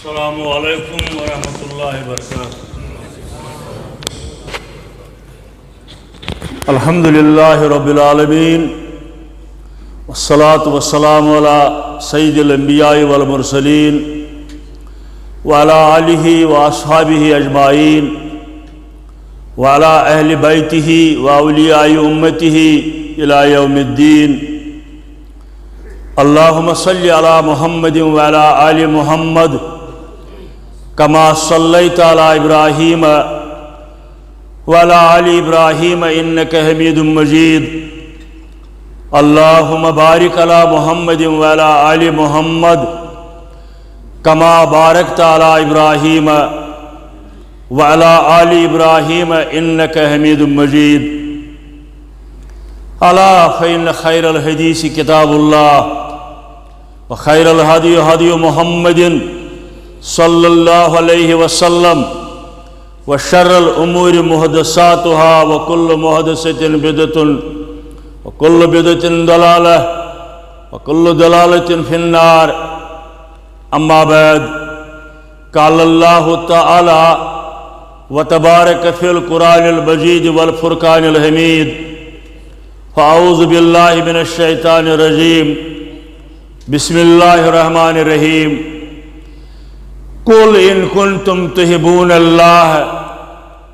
السلام علیکم ورحمۃ اللہ وبرکاتہ۔ الحمد للہ رب العالمین والصلاة والسلام علی سید الانبیاء والمرسلین وعلی آلہ واصحابہ اجمعین وعلی اہل بیتہ واولیاء امتہ الی یوم الدین۔ اللہم صلی علی محمد وعلی آل محمد کما صلیت علی ابراہیم وعلی آل ابراہیم انک حمید مجید۔ اللہم بارک علی محمد وعلی آل محمد کما بارکت علی ابراہیم وعلی آل ابراہیم انک حمید مجید۔ الا فإن خیر الحدیث کتاب اللہ وخیر الہدی ہدی محمد صلی اللہ علیہ وسلم وشر الامور محدثاتها وکل محدثۃ بدعۃ وکل بدعۃ ضلالہ وکل ضلالۃ فی النار۔ اما بعد، قال اللہ تعالی وتبارک فی القرآن المجید والفرقان الحمید۔ فاعوذ باللہ من الشیطان الرجیم، بسم اللہ الرحمن الرحیم۔ قل ان کنتم تحبون اللہ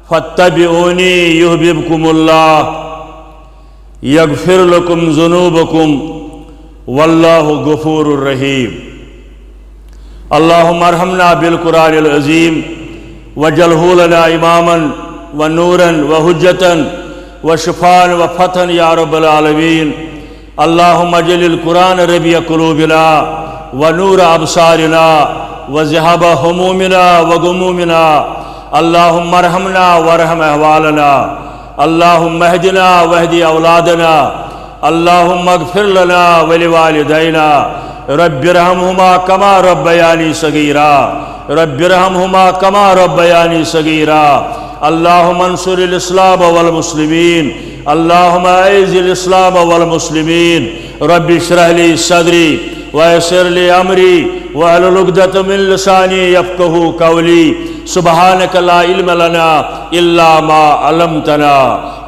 فاتبعونی یحببکم اللہ یغفر لکم ذنوبکم واللہ غفور الرحیم۔ اللہم ارحمنا بالقرآن العظیم واجعلہ لنا اماما ونورا وحجتا وشفاء وفتحا یا رب العالمین۔ اللہم اجعل القرآن ربیع قلوبنا ونور ابصارنا وذہاب ہمومنا وغمومنا۔ اللہم ارحمنا وارحم احوالنا، اللہم اہدنا واہد اولادنا، اللہم اغفر لنا ولوالدینا، رب ارحمہما کما ربیانی صغیرا، رب ارحمہما کما ربیانی صغیرا۔ اللہم انصر الاسلام والمسلمین، اللہم اعز الاسلام والمسلمین۔ رب اشرح لی صدری ویسر لی امری واحلل عقدۃ من لسانی یفقہوا قولی۔ سبحانک لا علم لنا الا ما علمتنا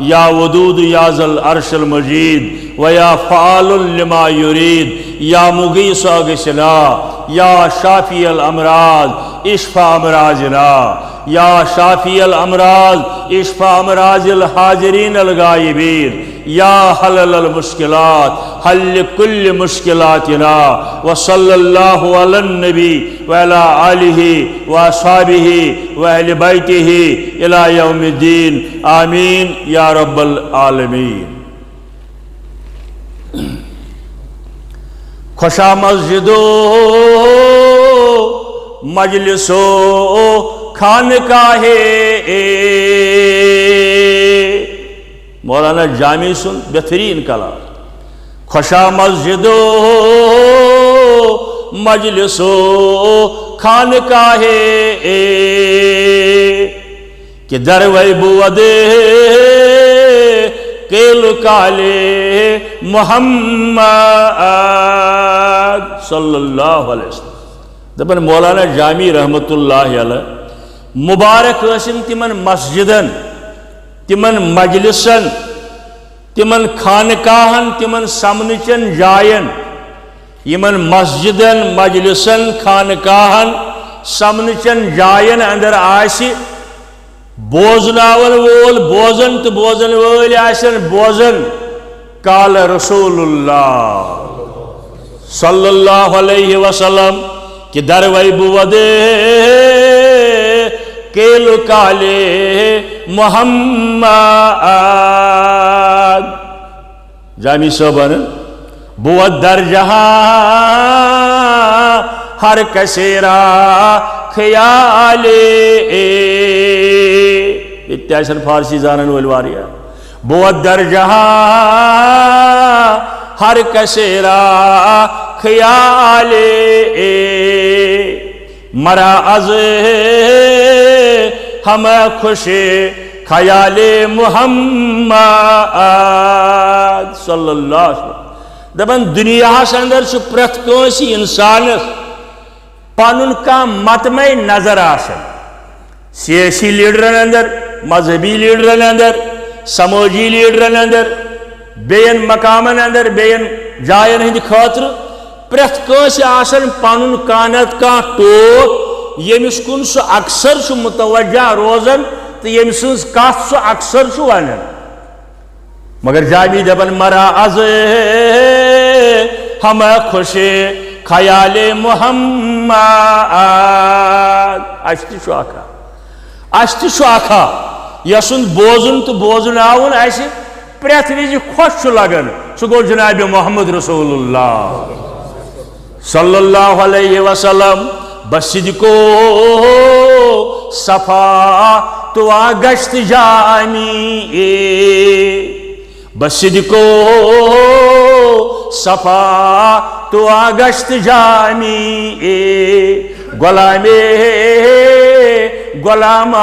یا ودود یا ذا العرش المجید ویا فعال لما یرید۔ یا مغیث اغثنا، یا شافی الامراض اشفا امراضنا، یا شافی الامراض اشفا امراض الحاضرین الغائبین، یا حلل المشکلات حل کل مشکلاتنا۔ وصلی اللہ علی النبی وعلی آلہ واصحابہ واہل بیتہ الی یوم الدین، آمین یا رب العالمین۔ خوشا مسجدو مجلسو خانقاہ، مولانا جامی سن بہترین کلام۔ خوشا مسجدو مجلسو خانقاہ کہ دروی بودے کیلو کالے محمد صلی اللہ علیہ وسلم۔ دبن مولانا جامی رحمت اللہ علیہ مبارک ٲسِن تمن مسجدن، تمن مجلسن، تمن خانقاہن، تمن سمنچن جائن، یمن مسجدن مجلسن خانقاہن سمنچن جائن اندر آسی بوزناون وول بوزن تو بوزن وول آسن بوزن۔ قال رسول اللہ صلی اللہ علیہ وسلم کہ دروی بودے کیلو کالے محمد۔ جامی صاحبان بود در جہاں ہر کسیرا خیالے، اتیاسن فارسی زانن والواریا۔ بود در جہاں ہر کسیرا خیالے، مرا از ہم خوش خیال محمد صلی اللہ علیہ وسلم۔ دپان دنیا اندر پرت کنسی انسانس پانن کا متمع نظر آسن سیاسی لیڈرن اندر مذہبی لیڈرن اندر سماجی لیڈرن اندر بین مقامن اندر بین جائن ہند خاطر پریت کنس آسن پانن کانت کا ٹوپ یمس کن سو اکثر سو متوجہ روزن تو یم سنز کات سو اکثر سو ونن مگر جامی دبن مرا از ہم خوش خیال محمد اشتی شو آخا یسن بوزن تو بوزن آون ایسے پریت ویزی خوش لگن سو گو جناب محمد رسول اللہ صلی اللہ علیہ وسلم بسید کو صفا تو آگشت جانی بسید کو صفا تو آگشت جانی غلام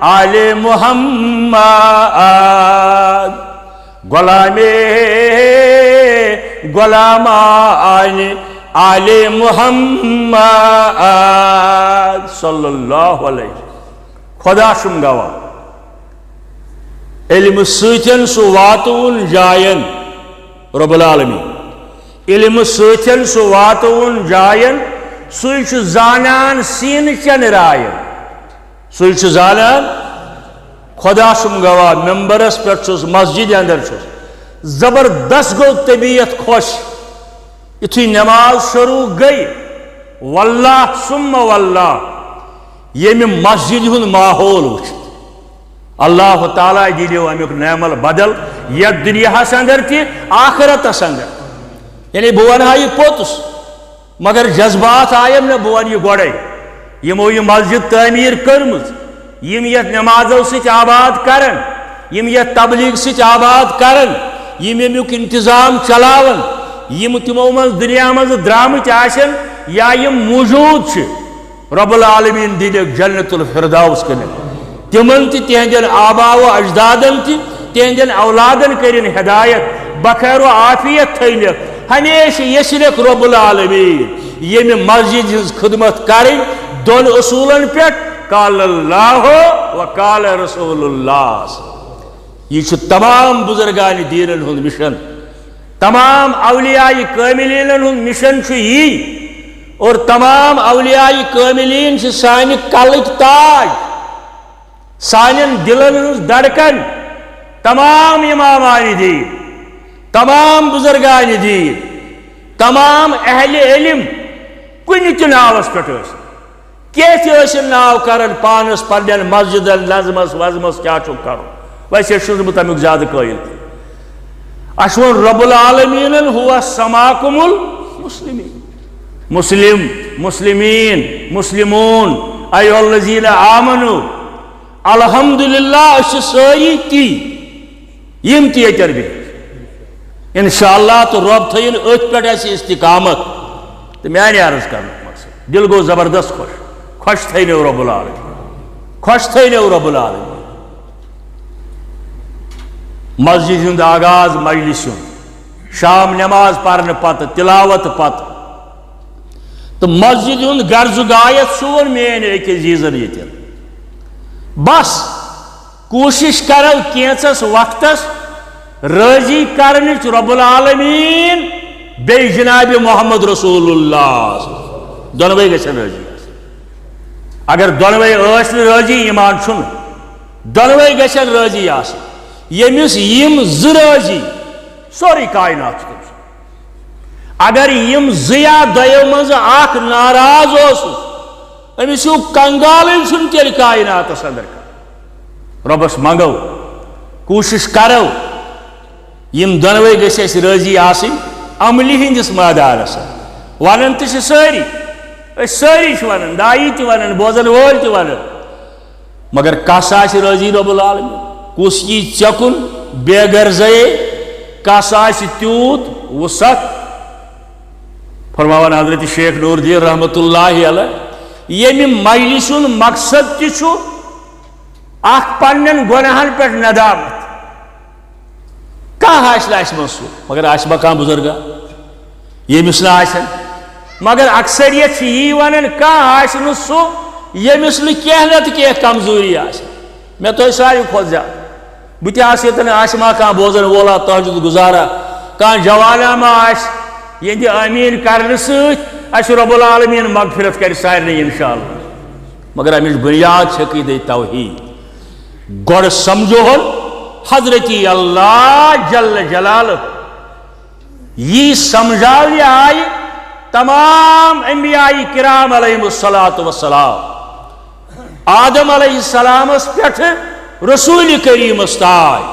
آل محمد غلام آل محمد صلی اللہ علیہ خدا شم گوا علم سیتن سو واتون جائن رب العالمین علم سیتن سو واتون جائن سوچ زانان سین چن رائن سوچ زانان خدا شم گوا ممبرس پر چھس مسجد اندر چھس زبردست گو طبیعت خوش اتھی نماز شروع گئی واللہ ثم واللہ یہ مسجد ہن ماحول وچ اللہ تعالیٰ دیلیو امیک نعمل بدل یا دنیا اندر تی آخرت اندر یعنی بوان ہائی پوتس مگر جذبات آئیم نہ بوان یہ گوڑے یمو یہ مسجد تعمیر کرمز یم یت نمازو سچ آباد کرن یم یت تبلیغ سچ آباد کرن یم یمیک انتظام چلاون یم تمو من دنیا من درامت آشن یا یم موجود چھ رب العالمین دیلک جنت الفردوس کنے تمن تہندین آبا و اجدادن تہندین اولادن کرن ہدایت بخیر و عافیت تھینک ہمیشہ یسلک رب العالمین یم مسجد ہز خدمت کریں دون اصولن پیٹ قال اللہ و قال رسول اللہ یہ تمام بزرگان دینن ہند مشن تمام اولیاء کاملین ہند مشن یہ اور تمام اولیاء کاملین سانہ کلک تاج سانن دلن ہز دڑکن تمام امامان دین تمام بزرگان دین تمام اہل علم کن تہ ناوس پہ کیت ناو کرن پانس پنن مسجد نظمس وزمس کیا کرو ویسے چھس بہ تمیک زیادہ قائل اشون رب العالمین ہوا سماکم المسلمین مسلم مسلمین مسلمون ایھا الذین آمنوا الحمدللہ اس ساری تی یم تی تربیت انشاءاللہ تو رب تھین ات پہ استقامت تو میانہ عرض کرنے مقصد دل گو زبردست خوش تھینو رب العالمین خوش تھینو رب العالمین مسجد ہند آغاز مجلس شام نماز پڑھنے پتہ تلاوت پتہ تو مسجد ہند غرض غایت سون مین اکس چیزن یہ بس کوشش کرو کینچس وقتس راضی کرنچ رب العالمین بی جناب محمد رسول اللہ دونوے گژھن راضی اگر دونوے ٲسۍ نہٕ راضی ایمان چھُنہٕ دونوے گژھن راضی آسٕنۍ ییٚمِس یِم زٕ راضی سورُے کائنات چھُ تٔمۍ سُنٛد اگر یِم زٕ یا دۄیو منٛزٕ اکھ ناراض اوسُس أمِس ہیوٗ کنگالٕے چھُنہٕ تیٚلہِ کائناتس اندر کانٛہہ رۄبس منگو کوٗشش کرو یم دونوے گژھِ اَسہِ راضی آسٕنۍ عملہِ ہٕنٛدِس مٲدانس ونان تہِ چھِ سٲری أسۍ سٲری چھِ ونان دایی تہِ ونان بوزن وٲلۍ تہِ ونان مگر کس آسہِ راضی رب العالمین کس یی ژےٚ کُن بے غرضے کس آسہِ تیوٗت وسعت فرماوان حضرت شیخ نور الدین رحمۃ اللہ علیہ ییٚمہِ مجلس ہُنٛد مقصد تہِ چھُ اکھ پننٮ۪ن گۄناہن پٮ۪ٹھ ندامت کانٛہہ آسہِ نہٕ اَسہِ منٛز سُہ مگر آسہِ ما کانٛہہ بُزرگا ییٚمِس نہٕ آسن مگر اکثریت یہ ونان کھانا سہ یمس نت کی کمزوری میں تو ساروی کھت زیادہ بہت یتن ما بوزن وولا تہجد گزارا جوانا ما یہ امین کرنے ست رب العالمین مغفرت کر سارے انشاءاللہ مگر امچ بنیاد عقیدہ توحید گوڑ سمجھو حضرت اللہ جل جلالہ یہ سمجھاوی آئی تمام انبیاء کرام علیہ السلام آدم علیہ السلام پیٹھ رسول کریم استائی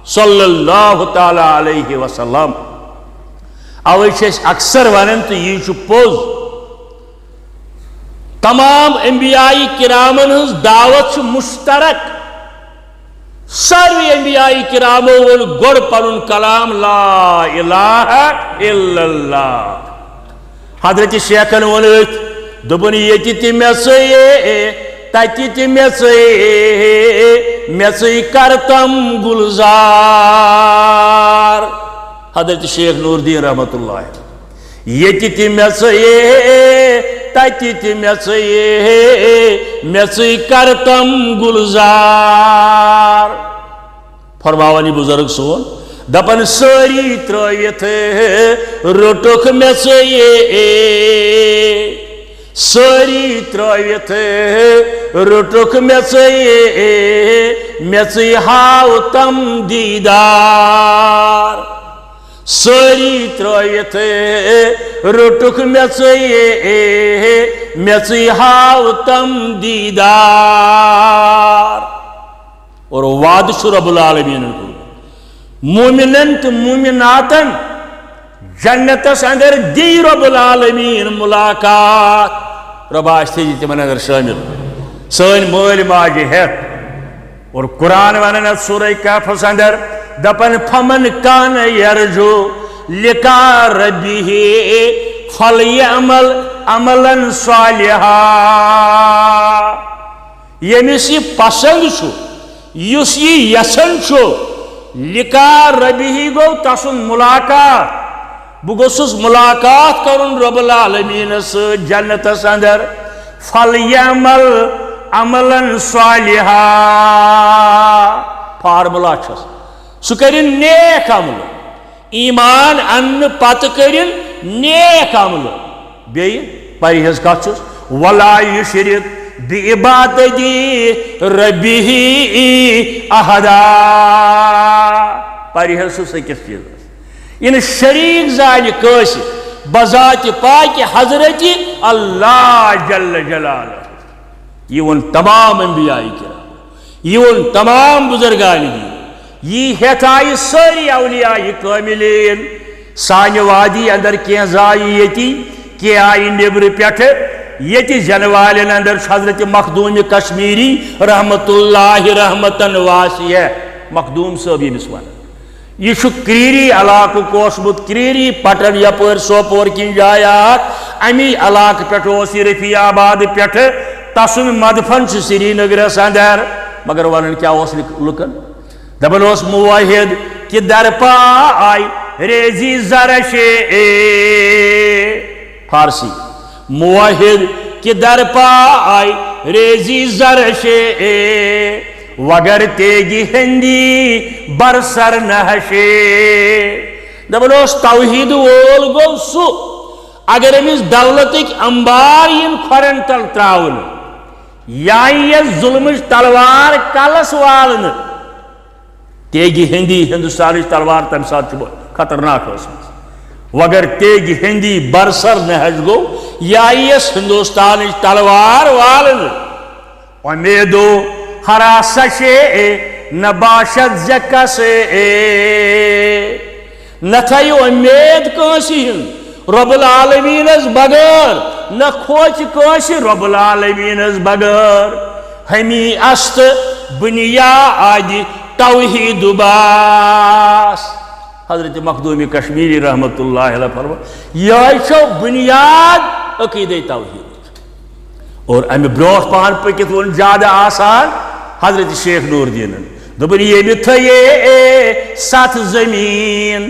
صلی اللہ تعالی علیہ وسلم اوے اکثر ونان تو یہ پوز تمام انبیاء کرامن ہز دعوت مشترک ساروی انبیاء کرامو ول گوڑ پنن کلام لا الہ الا اللہ حضرت شیخن ونت دبن یتی تی میں تتی تی میں کرتم گلزار حضرت شیخ نور الدین رحمت اللہ یتی تی میں تتی تی میں کرتم گلزار فرماوانی بزرگ سون دپن ساری ترویت روٹوک میں ساری ترویت روٹوک میں ہاو تم دیدار ساری ترویت روٹوک میں ہاو تم دیدار اور وعد رب العالمین کو مومنن تو مومناتن جنتس اندر دی رب العالمین ملاقات رب آشتی جی تمن اندر شامل سن مول ماج ہے اور قرآن ونن سورہ کہف اندر دپن فمن کان یرجو لقاء ربہ فلیعمل عملا صالحا یمس یہ پسند چھو یس یہ یسن چھو لقاء ربہ گو تسن ملاقات بگوسس ملاقات کرن رب العالمین جنت اندر فلیعمل عملا صالحا فارمولا چھس سو کرن نیک عمل ایمان ان پت کرن نیک عمل بی پرہیز کت چھس ولا یشرک بعبادتی ربہ احدا پرہیز چھس أکس چیز ان شریک زال کس بذات پاک حضرت اللہ جل جلالہ یہ ان تمام انبیاء کرام یہ ان تمام بزرگان دی یہ ہتائی ساری اولیاء کاملین سانہ وادی اندر کی زائی یتی کی آئی نبر پیٹھ یتی جنوالن اندر حضرت مخدوم کشمیری رحمت اللہ رحمتن واسیہ مخدوم صاحب نسوان یہ کریری علاقہ کوسمت کریری پٹن یپر سوپور کن جایات امی علاقہ پہ رفیع آباد پہ تسن مدفن سری نگرس اندر مگر ون کیا لکن دپان موحد کہ در پائی ریزی زرش فارسی موحد کہ در پائی ریزی زرش وگر تیگی ہندی برسر نہشے دپان توحید وول گو سو اگر امس دولتک انبار ین کھورن تل تراون یا یہ ظلمچ تلوار کلس والن تیگی ہندی ہندوستان تلوار تم سات خطرناک وگر تیگی ہندی برسر نہش گو یا یہ ہندوستان تلوار والن امیدو حراسش نباشت زکس نتھائی امید کنسی رب العالمین از بغیر نہ کھوچ کنسی رب العالمین از بغیر ہمی است بنیاد توحید باس حضرت مخدوم کشمیری رحمت اللہ علیہ فرما یہ چھو بنیاد عقیدہ توحید اور امی بروٹ پان پکت ون زیادہ آسان حضرت شیخ نور الدین دبن یہ تھے سات زمین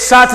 7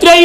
3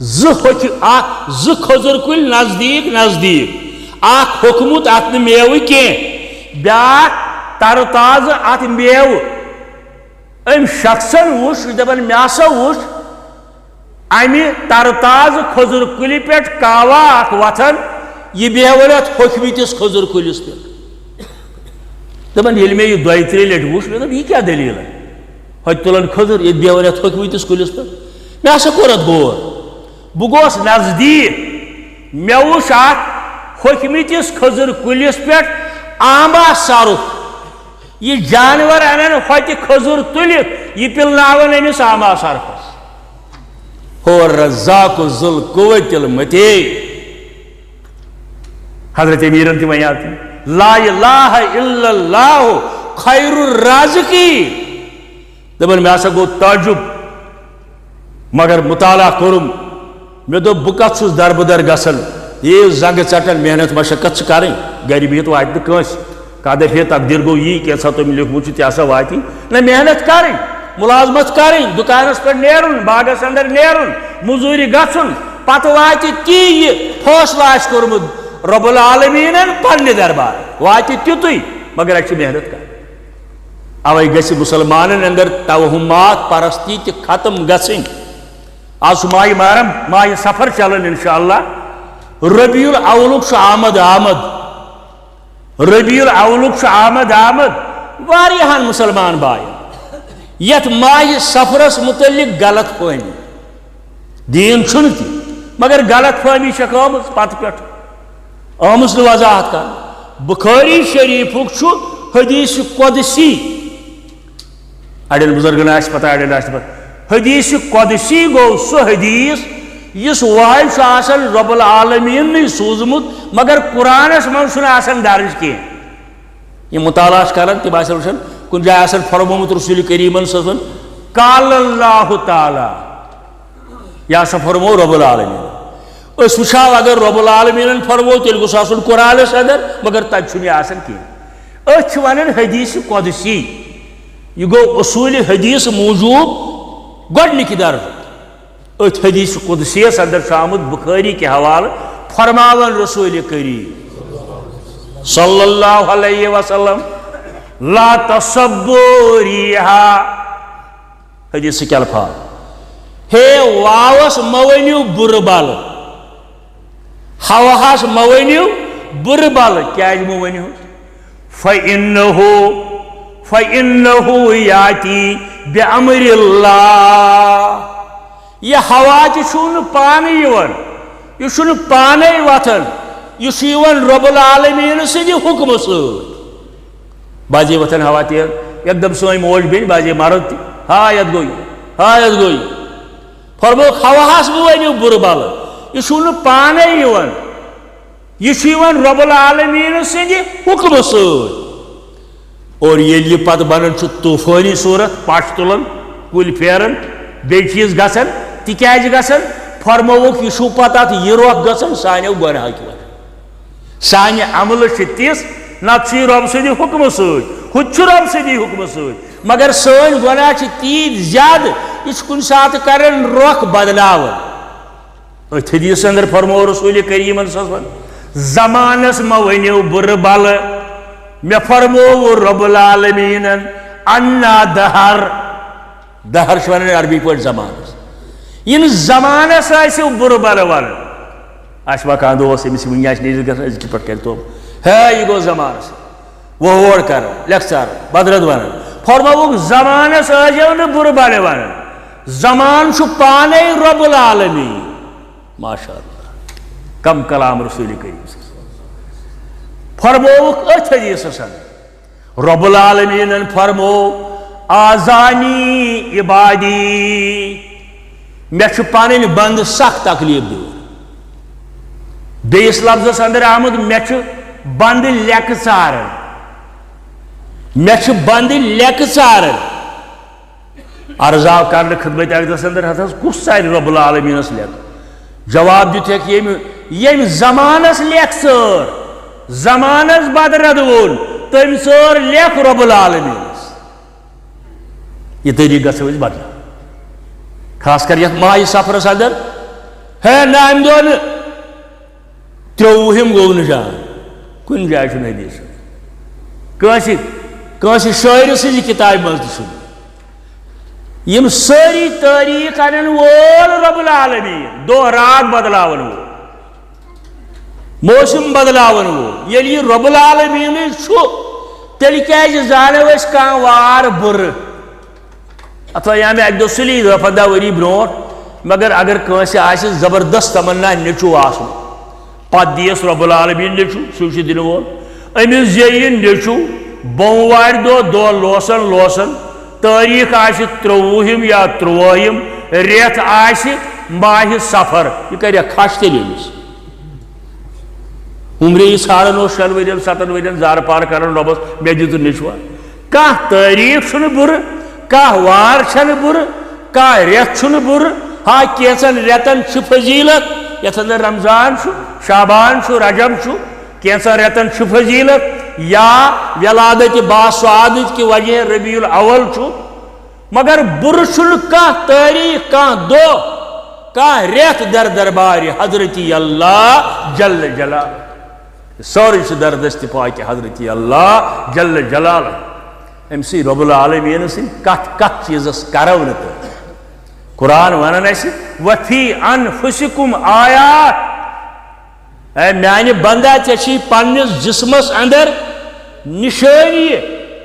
کھزر کل نزدیک نزدیک اخ ہوکمت ات میو کی بیاکھ تر تازہ ات میو ام شخصن وش دپان مے ہسا وش امہ تر تازہ کھزر کلی پہ کاوا اخ وتھان یہ بیہول ات ہوکمتس کھزر کلس پہ دپان یل مے یہ دۄیہِ ترٛیٚیہِ لٹہِ وچ مے دپ یہ کیا دلیل ہے ہوتہِ تُلان کھزر یہ بیہول ات ہوکمتس کلس پہ مے ہسا کوٚر ات غور بہ گوس نزدیک مے وچھ ات ہوکمتس کھزر کلس پہ آمبا سرُف یہ جانور انن ہوتہِ کھزر تلت یہ پلناون امس آمبا سرفس هو الرزاق ذو القوة المتين حضرت امیرن تی ونیات لا الہ الا اللہ خیر الرازقین دپان مے ہسا گو تعجب مگر مطالعہ کرم مے دوپ بہ کتھ چھس دربدر گژھان یہ زنگ ژٹان محنت مشقت کریں گھر بہت واتہ نہ کٲنٛسہِ کانٛہہ دپہِ ہے تقدیر گو یی کینٛژھا تٔمۍ لیوکھمُت چھُ تہِ ہسا واتی نہ محنت کریں ملازمت کریں دکانس پہ نیرن باغس اندر نیرن مزوری گھن پتہ واتہ تی یہ فیصلہ آسہِ کوٚرمُت رب العالمینن پننہِ دربار واتہ تیُتُے مگر اَسہِ چھِ محنت کرٕنۍ اوے گژھِ مسلمانن اندر توہمات پرستی تہِ ختم گژھٕنۍ آز چھُ ماہِ محرم ماہِ سفر چلان انشاءاللہ ربیع الاولُک چھُ آمد ربیع الاولُک چھُ آمد واریاہن مسلمان بایَن یت ماہِ سفرس متعلق غلط فہمی دین چھُنہٕ تہِ مگر غلط فہمی چھکھ آمٕژ پتہٕ پٮ۪ٹھ آمٕژ نہٕ وضاحت کرنہٕ بخاری شریفُک چھُ حدیث قدسی اڑین بزرگن آسہِ پتہ اڑین آسہِ پتہ حدیث قدسی گوٚو سُہ حدیث یُس وحی چھُ آسان رب العالمیٖنٕے سوٗزمُت مگر قرآنس منٛز چھُنہٕ آسان درج کینٛہہ یِم مطالعہ چھِ کران تِم آسان وٕچھان کُنہِ جایہِ آسان فرمومُت رسول کریٖمن صٲبن قال اللہ تعالیٰ یہ ہسا فرمو رب العالمین اس وٕچھاو اگر رب العالمینن فرمو تیٚلہِ گوٚژھ آسُن قرآنس اندر مگر تتہِ چھُنہٕ یہِ آسان کینٛہہ أسۍ چھِ ونان حدیث قدسی یہ گوٚو اصوٗلِ حدیث موٗجوٗب گۄڈنِکہِ درجُک أتھۍ حدیث قدسیس اندر چھُ آمُت بخاری کے حوالہٕ فرماون رسول کریم صلی اللہ علیہ وسلم لا تصبوا ریحا حدیث کے الفاظ ہے واوس مونیو بُرٕ بل ہواہس مونیو بُرٕ بل کیٛازِ مہ ؤنِو فَإِنَّهُ یاتی بِأَمرِ اللہ یہ ہوا تہِ چھُنہٕ پانہٕ یِوان یہ چھُنہٕ پانے وتھان یہ چھُ یِوان رب العالمیٖن سٕنٛدِ حُکمہٕ سۭتۍ بازے وتھان ہوا تہِ ایک دم سٲنۍ موج بیٚنہِ بازے مرد تہِ ہا یتھ گوٚو یہِ فرموکھ ہواہس مہ ؤنِو بُرٕ بل یہ چھُنہٕ پانے یِوان یہ چھُ یِوان رب العالمیٖن سٕنٛدِ حُکمہٕ سۭتۍ اور ییٚلہِ یہِ پتہٕ بنان چھُ طوٗفٲنی صوٗرت پش تُلان کُلۍ پھیران بیٚیہِ چیٖز گژھان تِکیٛازِ گژھان فرمووُکھ یہِ چھُو پتہٕ اتھ یہِ رۄکھ گژھان سانیو گۄناہو کہِ وجہ سانہِ عملہٕ چھِ تِژھ نتہٕ چھُ یہِ رۄبہٕ سٕنٛدِ حُکمہٕ سۭتۍ ہُتہِ چھُ رۄبہٕ سٕنٛدی حُکمہٕ سۭتۍ مگر سٲنۍ گۄناہ چھِ تیٖتۍ زیادٕ یہِ چھُ کُنہِ ساتہٕ کران رۄخ بدلاوان أتھۍ حدیث اندر فرمو رسول کریٖمن صٲبن زمانس مہ ؤنِو بُرٕ بلہٕ مےٚ فرمووُ رب العالمیٖنن انا دہر چھِ ونان عربی پٲٹھۍ زمانس یِنہٕ زمانس آسِو بُرٕ بلہٕ ونان آسہِ ما کانٛہہ دوس أمِس وٕنہِ آسہِ نیٖرِتھ گژھان أزۍ کِتھ پٲٹھۍ کرِ توب ہے یہِ گوٚو زمانس وۄہوڑ کران لیکچر بدرد ونان فرمووُکھ زمانس ٲسۍزیو نہٕ بُرٕ بلہٕ ونان زمان چھُ پانے رب العالمیٖن ماشاء اللہ کم کلام رسول کریم فرمووُکھ أتھۍ حدیثس اندر رب العالمیٖنن فرمو آزانی عبادی مےٚ چھُ پنٕنۍ بنٛدٕ سخ تکلیٖف دِوان بیٚیِس لفظس اندر آمُت مےٚ چھُ بنٛدٕ لیٚکہٕ ژاران عرض آو کرنہٕ خدمت اقدس اندر حضرت کُس ژارِ رب العالمیٖنس لیٚکہٕ جواب دِتُکھ ییٚمۍ زمانس لیٚکھ ژٲر زمانس بدرد ووٚن تٔمۍ ژٲر لیٚکھ رب العالمیٖنس یہ طریقہ گژھو أسۍ بدلاوٕنۍ خاص کر یتھ ماہِ سفرس اندر ہے نا ام دو تروہم گو نشان کن جائے چھو حدیث کانسی شاعر سے کتاب مزد یم ساری تاریخ انن وول رب العالمین دو رات بدلاون وول موسم بدلاون وول یلی رب العالمین چھو تیلی کیج زانو اس کان وار بر اتوا یا میں ایک دو سلی دفعہ وری برونٹ مگر اگر کانسی آسی زبردست تمنا نچو آسو پات دیس رب العالمین نچو سوچی دن وول امیز زیین نچو بونوار دو لوسن تاریخ آسی تروہم یا تروہم ریت آسی ماہ سفر یہ کریا کھاش تیلی نیس عمری ساڑھن و شل ویدن ستن ویدن زار پار کرن ربس میں دیتو نشوا کاہ تاریخ چھن بر کاہ وار چھن بر کاہ ریت چھن بر ہاں کیسن ریتن چھ فضیلت یتن رمضان چھو شابان چھو رجب چھو کیسن ریتن چھ فضیلت یا ولادت باسعادت کی وجہ ربیع الاول چھو مگر بر چھن کاہ تاریخ کاہ دو کاہ ریت در درباری حضرتی اللہ جل جلال سوری سے دردست پاک حضرت اللہ جل جلال ام سی رب العالمین سی کت چیزس کرونت قرآن ونن ایسی وفی انفسکم آیات اے میانی بندہ چشی پانیس جسمس اندر نشانی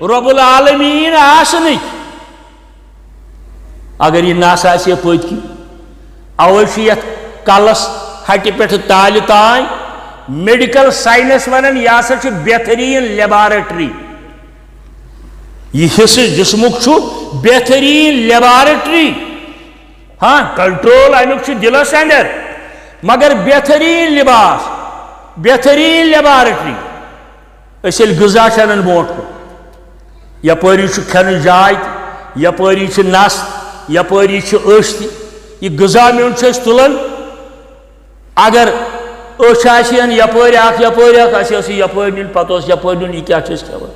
رب العالمین آسنی اگر یہ ناس آسی پوچ کی اوشیت کالس ہٹی پیٹھ تالی تائیں میڈیکل سائنس ونن یہ سا بہترین لیبارٹری یہ حصہ جسمک بہترین لیبارٹری ہاں کنٹرول امیک دلس اندر مگر بہترین لباس بہترین لیبارٹری اسل غذا چنن بوٹ یپری کھن جائے یپری نس یپری عش یہ غذا میون تلان اگر أچھ آسین یپٲرۍ اکھ اَسہِ ٲس یہِ یپٲرۍ نِنۍ پتہٕ اوس یپٲرۍ نیُن یہِ کیٛاہ چھِ أسۍ کھٮ۪وان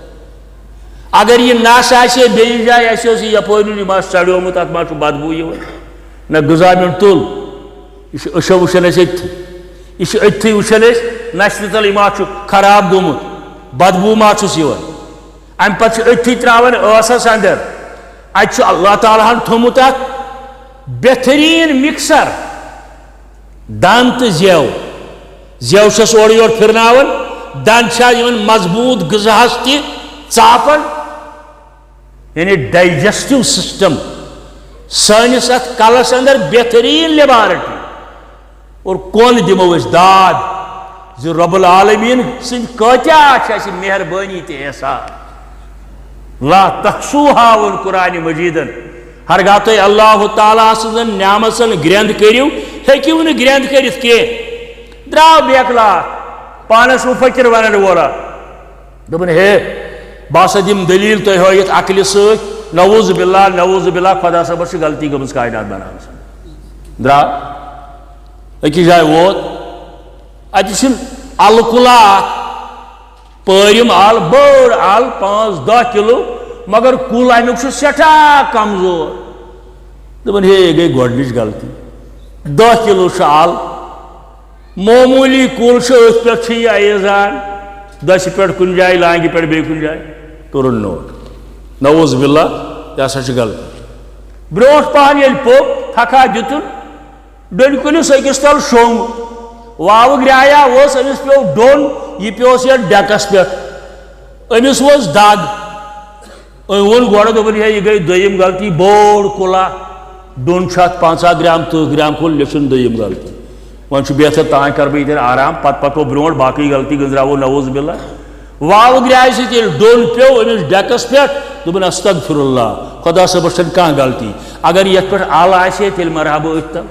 اگر یہِ نس آسہِ ہے بیٚیِس جایہِ اَسہِ اوس یہِ یپٲرۍ نیُن یہِ ما چھُ ژَڈیومُت اَتھ ما چھُ بدبوٗ یِوان نہ غذا میون تُل یہِ چھُ أچھو وٕچھان أسۍ أتتھٕے یہِ چھُ أتتھٕے وٕچھان أسۍ نشہِ تل یہِ ما چھُ خراب گوٚمُت بدبوٗ ما چھُس یِوان اَمہِ پتہٕ چھِ أتتھٕے ترٛاوان ٲسس اندر اَتہِ چھُ اللہ تعالیٰ ہن تھوٚمُت اکھ بہتریٖن مِکسر دند تہٕ زیو چھس اور یور پھرناون دند چھا یمن مضبوط غذاہس تہ ژاپن یعنی ڈائجسٹو سسٹم سٲنِس اتھ کلس اندر بہترین لیبارٹری اور کون دمو أسۍ داد زِ رب العالمین سٕنٛدۍ کۭتیاہ چھِ اَسہِ مہربٲنی تہٕ احسان لا تحصوها والقرآن مجیدن ہرگاہ تُہۍ اللہ تعالیٰ سٕنٛزن نعمژن گرٛینٛد کٔرِو ہیٚکِو نہٕ گرٛینٛد کٔرِتھ کینٛہہ درٛاو بیکلا پانس مفکر ونن وولا دوٚپُن ہے بہٕ ہسا دِمہٕ دلیٖل تۄہہِ ہٲیِتھ عقلہِ سۭتۍ نعوذ باللہ خدا صٲبس چھِ غلطی گٔمٕژ کائنات بناونس درٛاو أکِس جایہِ ووت اتہِ چھِ الہٕ کُلا اکھ پٲرِم ال بٔڑ ال 5-10 کِلوٗ مگر کُل امیُک چھُ سٮ۪ٹھاہ کمزور دوٚپُن ہے یہِ گٔے گۄڈنِچ غلطی 10 کِلوٗ چھُ ال معموٗلی کُل چھُ أتھۍ پٮ۪ٹھ چھِ یہِ ایزان دٔسہِ پٮ۪ٹھ کُنہِ جایہِ لانگہِ پٮ۪ٹھ بیٚیہِ کُنہِ جایہِ کوٚرُن نوٹ نعوذ باللہ یہِ ہسا چھِ غلطی برونٛٹھ پہن ییٚلہِ پوٚک تھکھا دِتُن ڈوٚنۍ کُلِس أکِس تل شوٚنٛگ واوٕ گرٛایا اوس أمِس پیوٚو ڈوٚن یہِ پیوٚس یتھ ڈٮ۪کس پٮ۪ٹھ أمِس ؤژھ دگ أمۍ ووٚن گۄڈٕ دوٚپُن ہے یہِ گٔے دوٚیِم غلطی بوٚڑ کُلا ڈوٚن چھُ اتھ 50 گرام 30 گرام کُل یہِ چھُنہٕ دوٚیِم غلطی وۄنۍ چھُ بہتر تانۍ کرٕ بہٕ ییٚتٮ۪ن آرام پتہٕ پکو برونٛٹھ باقٕے غلطی گٔنٛزراوو نعوذ باللہ واوٕ گرٛایہِ سۭتۍ ییٚلہِ ڈوٚن پیوٚو أمِس ڈٮ۪کس پٮ۪ٹھ دوٚپُن استغفر اللہ خۄدا صٲبس چھنہٕ کانٛہہ غلطی اگر یتھ پٮ۪ٹھ ال آسہِ ہے تیٚلہِ مرٕ ہا بہٕ أتھۍ تل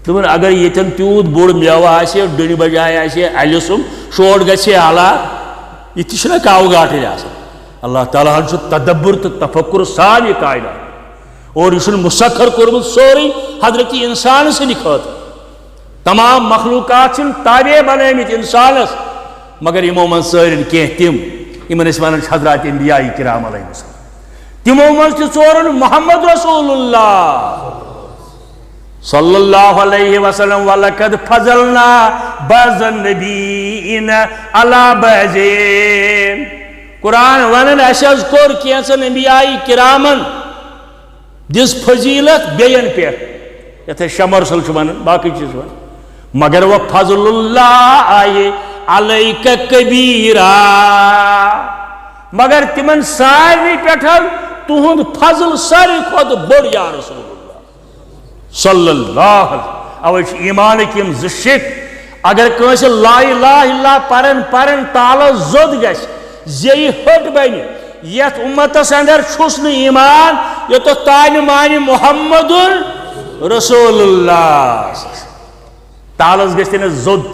دوٚپُن اگر ییٚتٮ۪ن تیوٗت بوٚڑ مٮ۪وٕ آسہِ ہے ڈوٚنہِ بجاے آسہِ ہے الہِ سُم شور گژھِ ہے علاوٕ یہِ تہِ چھُنہ کاوٕ گاٹٕلۍ آسان اللہ تعالیٰ ہن چھُ تدبر تہٕ تفکر سان یہِ کائنات اور یہِ چھُنہٕ مُسخر کوٚرمُت سورُے حضرت انسان سٕنٛدِ خٲطرٕ تمام مخلوقات چھِنہٕ تابع بنٲمٕتۍ انسانس مگر یِمو منٛز ژٲرِن کینٛہہ تِم یِمن أسۍ ونان چھِ حضرات انبیاء کرام علیہ السلام تِمو منٛز تہِ ژورُن محمد رسول اللہ صلی اللہ علیہ وسلم وَلَقَدْ فَضَلْنَا بَعْضَ النَّبِيِّينَ عَلَى بَعْضٍ قرآن ونن اشز کور کینسن انبیائی کرامن دس فضیلت بیین پہ یتھے شمر سل ونن باقی چیز ون مگر وہ فضل اللہ آئے علیک کبیرہ مگر تمن ساری پیٹھل تہند فضل ساری خود بڑھ یا رسول اللہ صلی اللہ علیہ اوچ ایمان کیم زشک اگر کنس لا الہ الا پرن تالا زود گش زی ہٹ بنی یت امتس اندر چھسن ایمان یہ تو تانی مانی محمد رسول اللہ تالس گشتن زود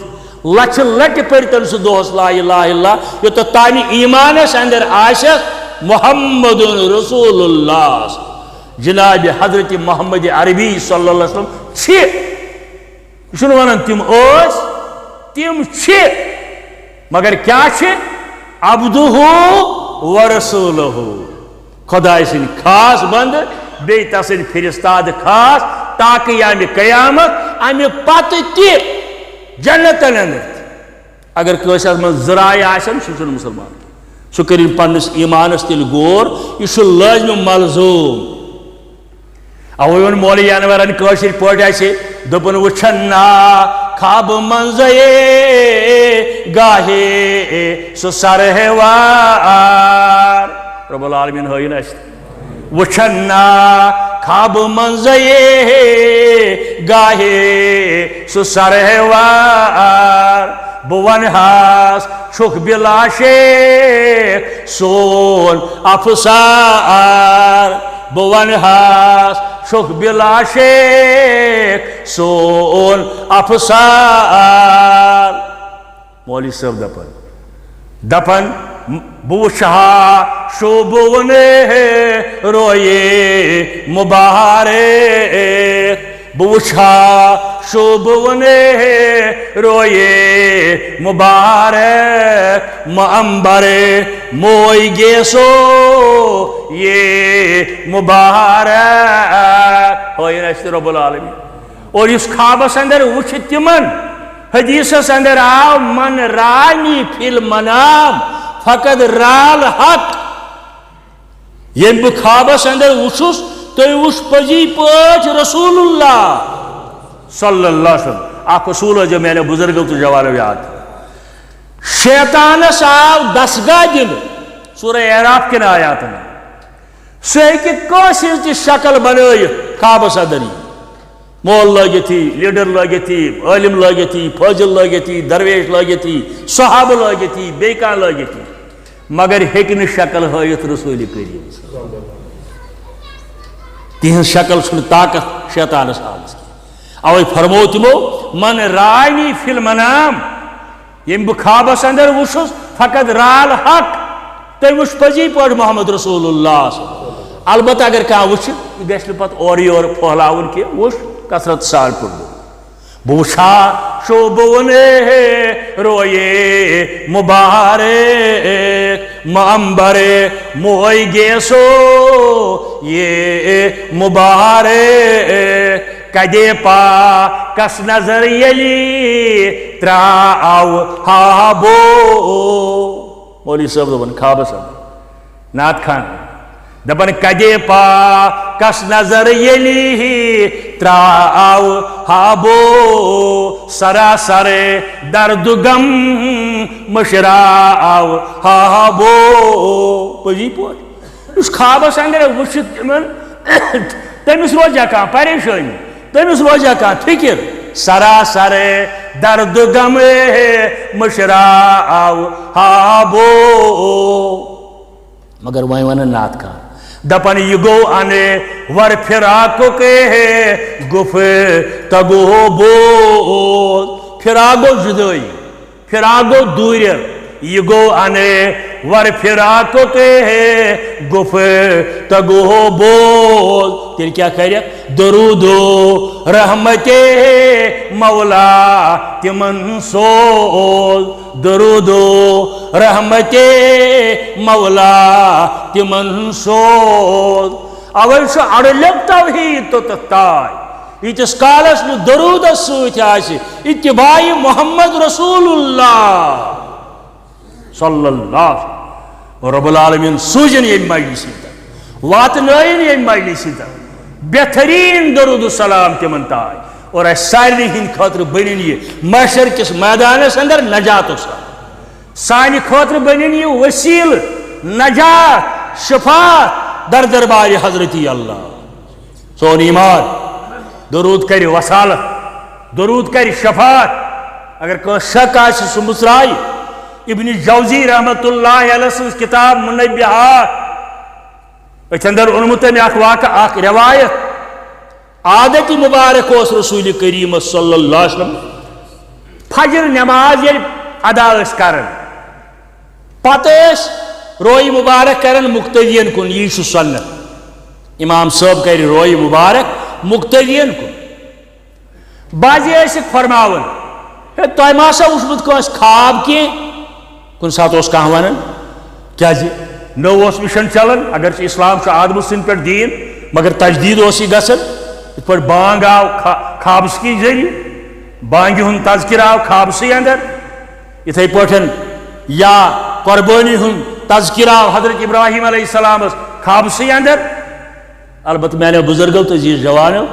لچ لٹ پڑتن سو دوس لا الہ الا یہ تو تانی ایمان اندر عاشق محمد رسول اللہ جناب حضرت محمد عربی صلی اللہ علیہ وسلم چھ شنو ونن تم اوس تم چھ مگر کیا چھ عبدہ ورسولہ خدا سن خاص بند بی تسن فرستاد خاص تاکہ یعنی قیامت امی پتہ تی جنت اندر اگر کٲنٛسہِ من ذرائع آسن سُہ چھُنہٕ مسلمان سُہ کٔرِنۍ پننس ایمانس تیٚلہِ غور یہِ چھُ لٲزمہِ ملزوٗم اوے ووٚن مولوی انورن کٲشِر پٲٹھۍ اسہِ دوٚپُن وٕچھن نا خواب منظے گاہے سُہ سرہوار رب العالمین ہٲیِن اسہِ وٕچھن نا خواب منظے گاہے سُہ سرہوار بہٕ ونہاس چھُکھ بلا شیخ سون افسار بہٕ ونہاس چھُکھ بلا شیخ سون افسار مولوی صاحب دپن بہٕ وٕچھٕ ہا شوٗبوُن رویے مبارک بہٕ وٕچھٕ ہا شوٗبوُن رویے مبارک معمبر موئی گیسو یہ مبارک ہوئین اسہِ رب العالمین اور اس خوابس اندر وچھ تمن حدیثس اندر آو من رانی فی المنام فقد رال حق یم بہ خوابس اندر وچھس تُہۍ وچھ پزی پٲٹھۍ رسول اللہ صلی اللہ علیہ وسلم اخ اصول جو میں نے بزرگوں تو جواب یاد شیطانس آو دسگاہ دن سورہ اعراف کن آیات میں سہ ہیکہ کٲنٛسہِ تہِ شکل بنٲیِتھ خوابس اندر مول لٲگِتھ لیڈر لٲگِتھ عٲلم لٲگِتھ فٲضل لٲگِتھ درویش لٲگِتھ صحابہ لٲگِتھ بیٚیہِ کانٛہہ لٲگِتھ مگر ہیٚکہِ نہٕ شکل ہٲیِتھ رسول کریم تہذ شکل چھُنہٕ طاقت شیطانس آمٕژ اوے فرمو تمو من رانی فی المنام یم بہ خوابس اندر وچھس فقط رال حق تُہۍ وچھ پزی پٲٹھۍ محمد رسول اللہ البتہ اگر کانٛہہ وچھ یہ گژھِ نہٕ پتہٕ اورٕ یورٕ پھہلاوُن کینٛہہ وچھ کثرت سان پوٚرمُت بہٕ وٕچھٕ ہا شوٗبوُن رویے مبارک معمبر موئی گیسو یہ مبارک کدے پا کس نظر یلی تراو ہابو مولوی صاحب دپن خواب صاحب نعت خان دپن کدے پا کس نظر یلی تراو ہابو سراسر درد غم مشراو ہابو پزی پوٹ اس خوابس اندر وچھت تمن تمس روزا کان پریشانی تمس روزا کان فکر سراسر درد غم مشراو ہابو مگر وہیں ونن نعت کان دپن یہ گو انے ور فراق کے گف تگو بو فراغو جدائی فراغو دوریر یہ گو انے ور فراق کے گف تگو بول تیل کیا کرے درود و رحمت مولا تمن سول درود و رحمت مولا تمن سول اول شو اڑلک توحید تو تتائی یتس کالس نہ درود ست اتباع محمد رسول اللہ صلی اللہ علیہ وسلم رب العالمین سوزن یم مجلس واتنائن یم مجلس بہترین درود السلام تمن تائ اور اس سارے ہند خاطر بنن یہ محشر کس میدانس اندر نجات سانہ خاطر بنن یہ وسیل نجات شفاعت در دربار حضرت اللہ سون ایمان درود کر وصالت درود کر شفاعت اگر کوئی شک آسہ سہ مصرائی ابن جوزی رحمت اللہ علیہ سن کتاب منبہات ات اندر اونمت اخ واقع اخ روایت عادت مبارک اس رسول کریم صلی اللہ علیہ وسلم فجر نماز یل ادا کرن پتہ روئی مبارک کرن مقتدین کن یہ سنت امام صاحب کر روئی مبارک مقتدین کن بعضی ایسک فرماون تہ ماسا وچمت کس خواب کی کن سات اس کہاں ونن کیا جی نو اس مشن چلن اگر اسلام آدم سن پہ دین مگر تجدید اس گسن ات پہ بانگ آو خوابس کی ذریعہ بانگہ ہند تذکر آو خوابسی اندر اتھے پٹھن یا قربانی ہند تذکر آو حضرت ابراہیم علیہ السلام خوابسی اندر البتہ میں نے بزرگوں تو عزیز جوانوں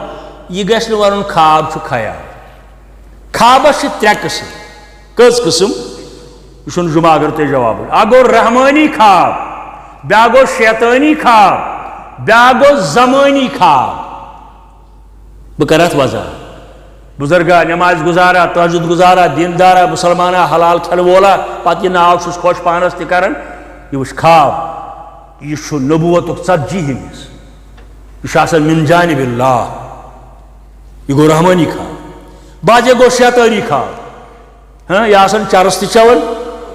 یہ گھس ون خواب خیال خوابس ترے قسم کس قسم یہ جمعہ اگر تھی جواب اکھ گو رحمانی خواب بیاکھ گو شیطانی خواب بیاکھ گو زمانی خواب بہ کر ات وضاحت بزرگا نماز گزارا تہجد گزارا دیندارا مسلمانہ حلال کھن وولا پتہ یہ ناو چھس خوش پانس تہ کران یہ وچ خواب یہ نبوت ژتجی ہمس یہ من جانب اللہ یہ گو رحمانی خواب باجے گو شیطانی خواب ہاں یہ چرس تہ چون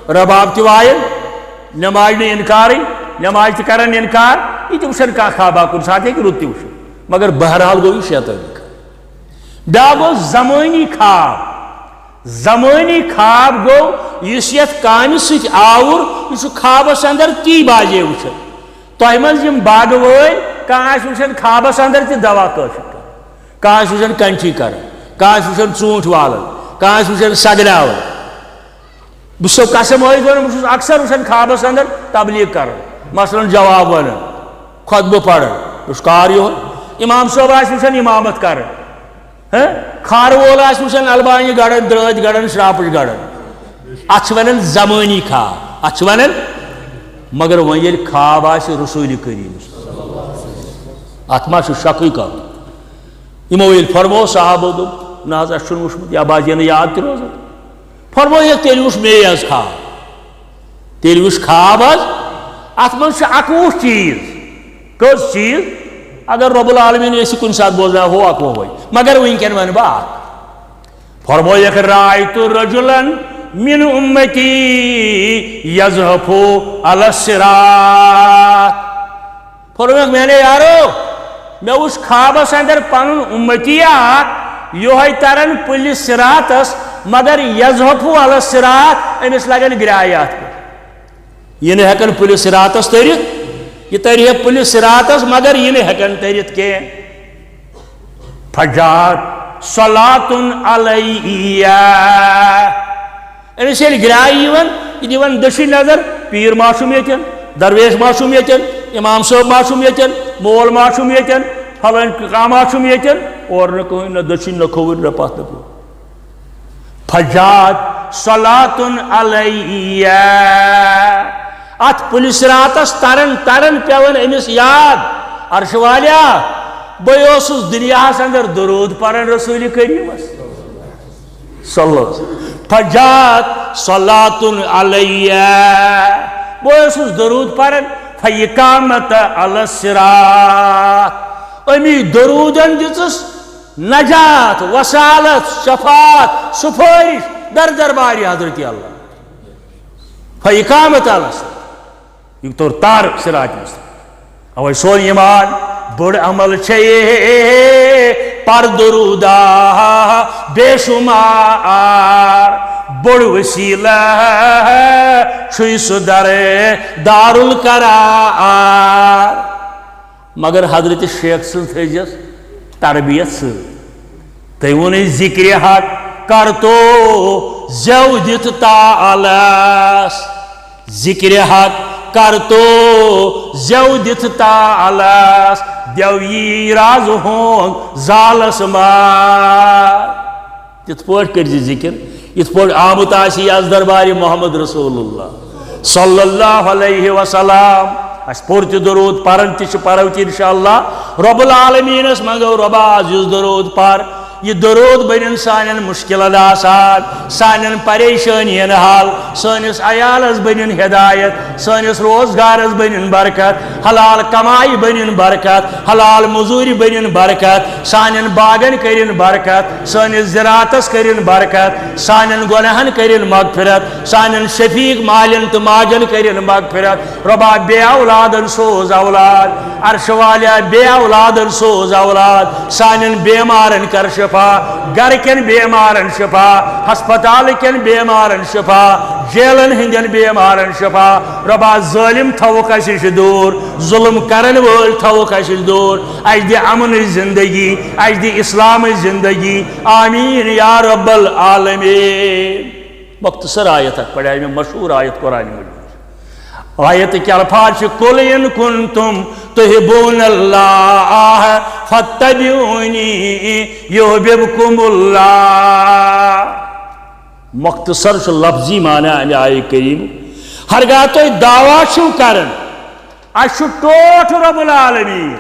رباب تہ وائن نماز نے انکار نماز تہ کران انکار یہ تہ وچھن کھانا خوابہ کن سات ہیکہ رت تہ وچھن مگر بہرحال گو یہ شیطانی خواب بیاکھ گو زمانی خواب زمانی خواب گو اس یت کامہ ست آور یہ خوابس اندر تی باجے وچھن تہ من یم باغ وٲلۍ کانٛہہ وچھن خوابس اندر تہ دوا کٲشر کانٛہہ وچھن کنٹھی کران کانٛہہ وچھن ژوٗنٛٹھۍ والان کانٛہہ وچھن سگناوان بہ چھُسو قسم ٲسۍ ونان بہ چھُس اکثر وچھان خوابس اندر تبلیغ کران مثلاً جواب ونان خطبہ پران بہ چھُس کار یہوے امام صٲب آسہِ وچھان امامت کران کھار وول آسہِ وچھان البانہِ گڑان درٛٲتۍ گڑان شراپٕچ گڑان اتھ چھِ ونان زمٲنی خواب اتھ چھِ ونان مگر وۄنۍ ییٚلہِ خواب آسہِ رسول کریم اتھ ما چھُ شکٕے کانٛہہ یمو ییٚلہِ فرمو صحابو دوٚپ نہ حظ اسہِ چھُنہٕ وٕچھمُت یا باجے نہٕ یاد تہِ روزان فرمویکھ تیٚلہِ وٕچھ مے حظ خواب تیٚلہِ وٕچھ خواب حظ اتھ منٛز چھُ 21 چیٖز کٔژ چیٖز اگر رب العالمین یژھِ کُنہِ ساتہٕ بوزناو ہو 21 مگر ونکٮ۪ن ونہٕ بہٕ اکھ فرمویکھ رایتُ رجلن من امتی یزحف علی الصراط فرمویکھ میانے یارو مے وٕچھ خوابس اندر پنُن امتی اکھ یہوے تران پُلہِ صراطس مگر یزحف علی الصراط أمِس لگن گرایہِ اتھ پٮ۪ٹھ یہِ نہٕ ہٮ۪کان پُلہِ صراطس تٔرِتھ یہ ترِ ہے پُلہِ صراطس مگر یہ نہٕ ہٮ۪کان تٔرِتھ کینٛہہ فجات صلاتٌ علیہ أمِس ییٚلہِ گرایہِ یِوان یہِ دِوان دٔچھِنۍ نظر پیٖر ما چھُم ییٚتٮ۪ن درویش ما چھُم ییٚتٮ۪ن امام صٲب ما چھُم ییٚتٮ۪ن مول ما چھُم ییٚتٮ۪ن فلٲنۍ کانٛہہ ما چھُم ییٚتٮ۪ن اورٕ نہٕ کٕہٕنۍ نہ دٔچھِنۍ نہ کھووٕرۍ نہ پتھ نہ پوٚت فجات صلاتٌ علیہ ات پُلہِ صراطس ترن ترن پیون أمِس یاد عرش والیا بہٕ اوسُس دُنیاہس اندر درود پران رسول کریمس صلی اللہ علیہ وسلم فجات صلاتٌ علیہ بہٕ اوسُس درود پران فیقامت علی الصراط امی درودن دِژٕس نجات وصالت شفاعت سفارش در دربار حضرت اللہ فیقامت علی الصراط یہ طور تار صراط مستقیم اوے سون ایمان بڑ عمل چھے پر درودہ بے شمار بڑ وسیلہ چھوئی سدر دار القرار مگر حضرت شیخ سن تھیجس تربیت سے تُہۍ ووٚنُے ذِکرِ حق کر تو زٮ۪و دِتھ تالس ذِکرِ حق کر تو زٮ۪و دِتھ تالس دیو یی راز ہُنٛد زالس منٛز تِتھ پٲٹھۍ کٔرزِ ذِکر یِتھ پٲٹھۍ آمُت آسہِ از دربارِ محمد رسول اللہ صلی اللہ علیہ وسلم اس پور تہِ درود پرن تہِ چھِ پرو تہِ انشاءاللہ رب العالمینس منگو ربا یُس درود پر یہ درود بنن سانن مشکلات آسان سانن پریشانین حال سانس عیالس بنن ہدایت سانس روزگارس بنن برکت حلال کمائی بنن برکت حلال مزوری بنن برکت سانن باغن کرن برکت سانس زراعتس کرن برکت سانن گناہن کرن مغفرت سانن شفیق مالن تو ماجن کرن مغفرت ربا بے اولادن سوز اولاد عرش والیا بے اولادن سوز اولاد سانن بیمارن کر شفا گھر کن بیمارن شفا ہسپتال کن بیمارن شفا جیلن ہندین بیمارن شفا ربا ظالم تھوک اسش دور ظلم کرن وول تھوک اسش دور اجد امن زندگی اجد اسلام زندگی آمین یا رب العالمین مختصر آیت پڑھائی میں مشہور آیت قرآن مجید آیت کے الفاظ قل ان کنتم تحبون اللہ فاتبعونی یحببکم اللہ مختصر سے لفظی معنی امی آیہ کریم ہرگاہ تو دعویٰ چھو کرن اشو ٹوٹ رب العالمین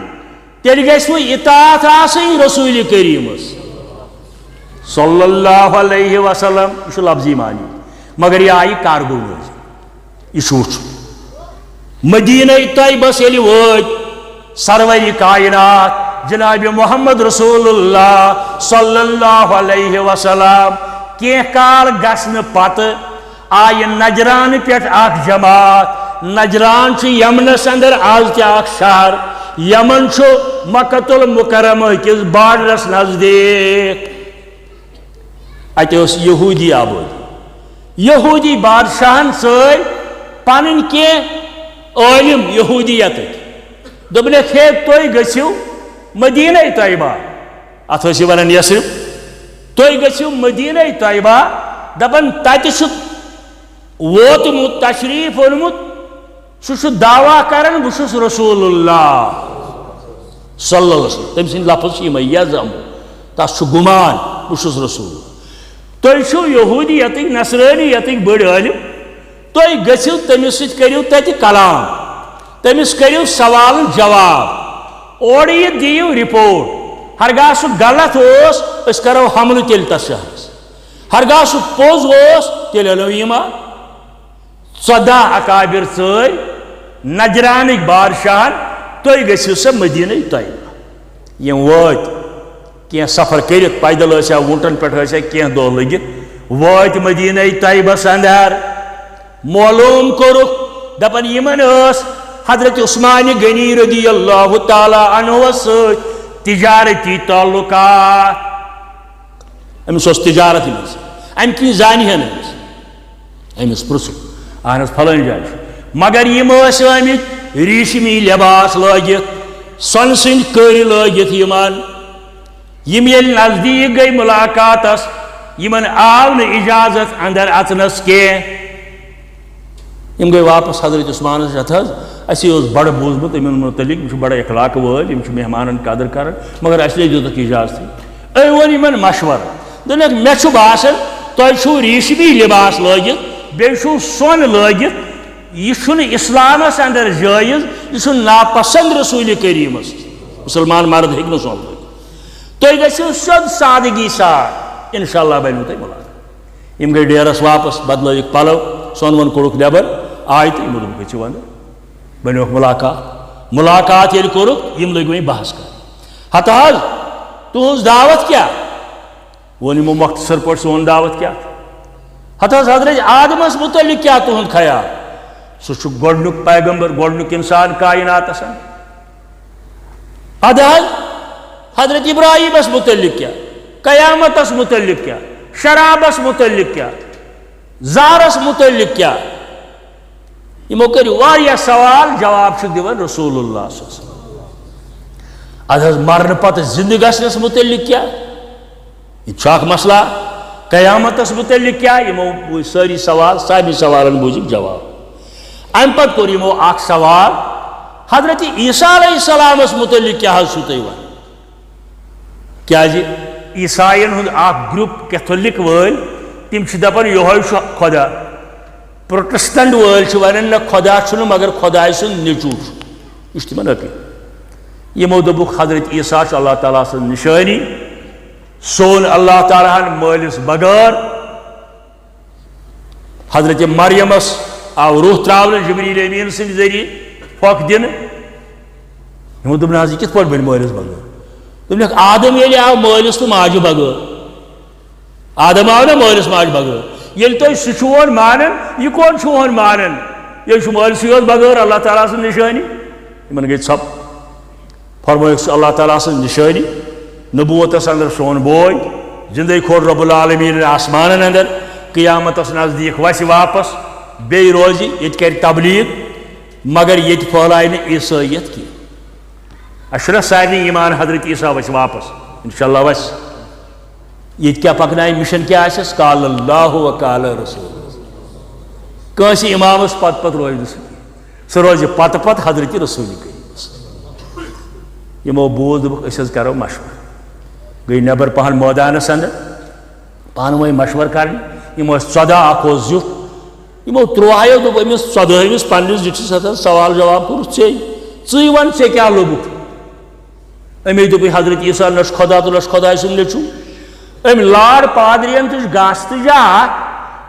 تیل گیسو اطاعت آسی رسول کریم صلی اللہ علیہ وسلم یہ لفظی معنی مگر یہ آئی کارگو یہ سوچ مدینہ طیبہ سے ووت سروری کائنات جناب محمد رسول اللہ صلی اللہ علیہ وسلم کی کال گسن پت آئی نجران پیٹ اخ جماعت نجران یمنس اندر آز تہ اخ شہر یمن مکۃ المکرمہ کس بارڈرس نزدیک اتہ یہودی آبادی یہودی بادشاہن سی پن کی عالم یہودیت دپنک ہے تھی گھو مدینہ طیبہ ات ونان یسرف تھی گھو مدینہ طیبہ دپان تتہ ووتمت تشریف اونمت سہ دعویٰ کران بہس رسول اللہ صلی اللہ علیہ وسلم تم سند لفظ یزم تس گمان بہس رسول تھی یہودیت نصرانیت بڑ عالم تھی گھو تمس ست کرو تت کلام تمس کرو سوال جواب اور یہ دیو رپورٹ ہرگاہ سہ غلط اس کرو حمل تیل تس شہرس ہرگاہ سہ پوز تیل انو ایمان 14 اکابر ثر نجرانک بادشاہن تھی گھو سا مدینہ طیبہ یم وات کی سفر کرت پیدل ٲسیا وونٹن پہ ٲسیا کی دہ لگت وات مدینہ طیبہ اندر معلوم کورک دپن یمن حضرت عثمان غنی رضی اللہ تعالی عنہ ست تجارتی تعلقات امس تجارت ام کن زانہ امس پرسو اہن پھلان جائے مگر یم آمت ریشمی لباس لگت سن سند کر لگت یم یل نزدیک گئی ملاقاتس یمن آو نا اجازت اندر اچنس کی گئی واپس حضرت عثمان اسی بڑ بوزمت ان متعلق بڑا اخلاق ول مہمان قدر کر مگر اس دتک اجازت ون مشور دنک مے باسان تھی ریشمی لباس لگت بیو سون لگت یہ اسلامس اندر جائز یہ ناپسند رسول کریمس مسلمان مرد ہیک سون لگت تھی گھو سیود سادگی سان انشاءاللہ بنو تھی ملاقات یم گئی ڈیرس واپس بدلک پلو سون ون کوڑک نبر آئی تو یم گھو ون بنوک ملاقات یل کورک یم لگ وی بحث کر ہتہ حض تہذ دعوت کیا ون یمو مختصر پہ سون دعوت کیا ہتہ حض حضرت آدمس متعلق کیا تہد خیال سہ گۄڈنیُک پیغمبر گۄڈنیُک انسان کائناتس اد حض حضرت ابراہیمس متعلق کیا قیامتس متعلق کیا شرابس متعلق کیا زارس متعلق کیا یمو کر واریاہ سوال جواب دِوان رسول اللہ صلی اللہ علیہ وسلم اد حض مرن پتہ زندہ گژھنس متعلق کیا یہ مسئلہ قیامتس متعلق کیا یمو ساری سوال سارے سوالن بوزک جواب ام پتہ کور یمو اخ سوال حضرت عیسیٰ علیہ السلام متعلق کیا حض تھی ون کیا عیسائین ہند اخ گروپ کیتھولک ول تم دپان یہ خدا پروٹسٹنٹ ول ونان نا خدا چھ مگر خدائے سن نیچو یہ تمن اپیل یمو دبک حضرت عیسیٰ اللہ تعالیٰ سن نشانی سون اللہ تعالیٰ مالس بغیر حضرت مریمس آو روح تراؤن جبریل امین سند ذریعہ پھوک دن یمو دن حض یہ کت پہ بن مالس بغیر دن آدم یل آو مالس تو ماجہ بغیر آدم آو نا مالس ماجہ بغیر یل تھی سون مانن یہ کون چون مانن یہ مالس یوت بغیر اللہ تعالیٰ سن نشانی ان گئی ژھپ فرمائک اللہ تعالیٰ سن نشانی نبوتس اندر سون بوئے زندگی کھول رب العالمین آسمان اندر قیامتس نزدیک وس واپس بی روزی یہ کر تبلیغ مگر یہ پھیلائے نا عیسائیت کی اشرا سارے ایمان حضرت عیسیٰ وس واپس انشاءاللہ وس یہ کیا پکنائے مشن کیا آسس قال اللہ و قال رسول کنس امامس پت پت روز سہ روز پتہ پتہ حضرت رسول کریم یمو بوز دبک اس کرو مشورہ گئی نبر پہن مودانس اندر پان وی مشور کرنے یمو 14 اخ زیٹھ یمو تروہو دپ امس 14 پنس زٹھس سوال جواب کور ژی ون ژے کیا لوبک امی دپ حضرت عیسیٰ نش خدا تو نش خدا سن نیچو ام لاڑ پادرین تش گاست جا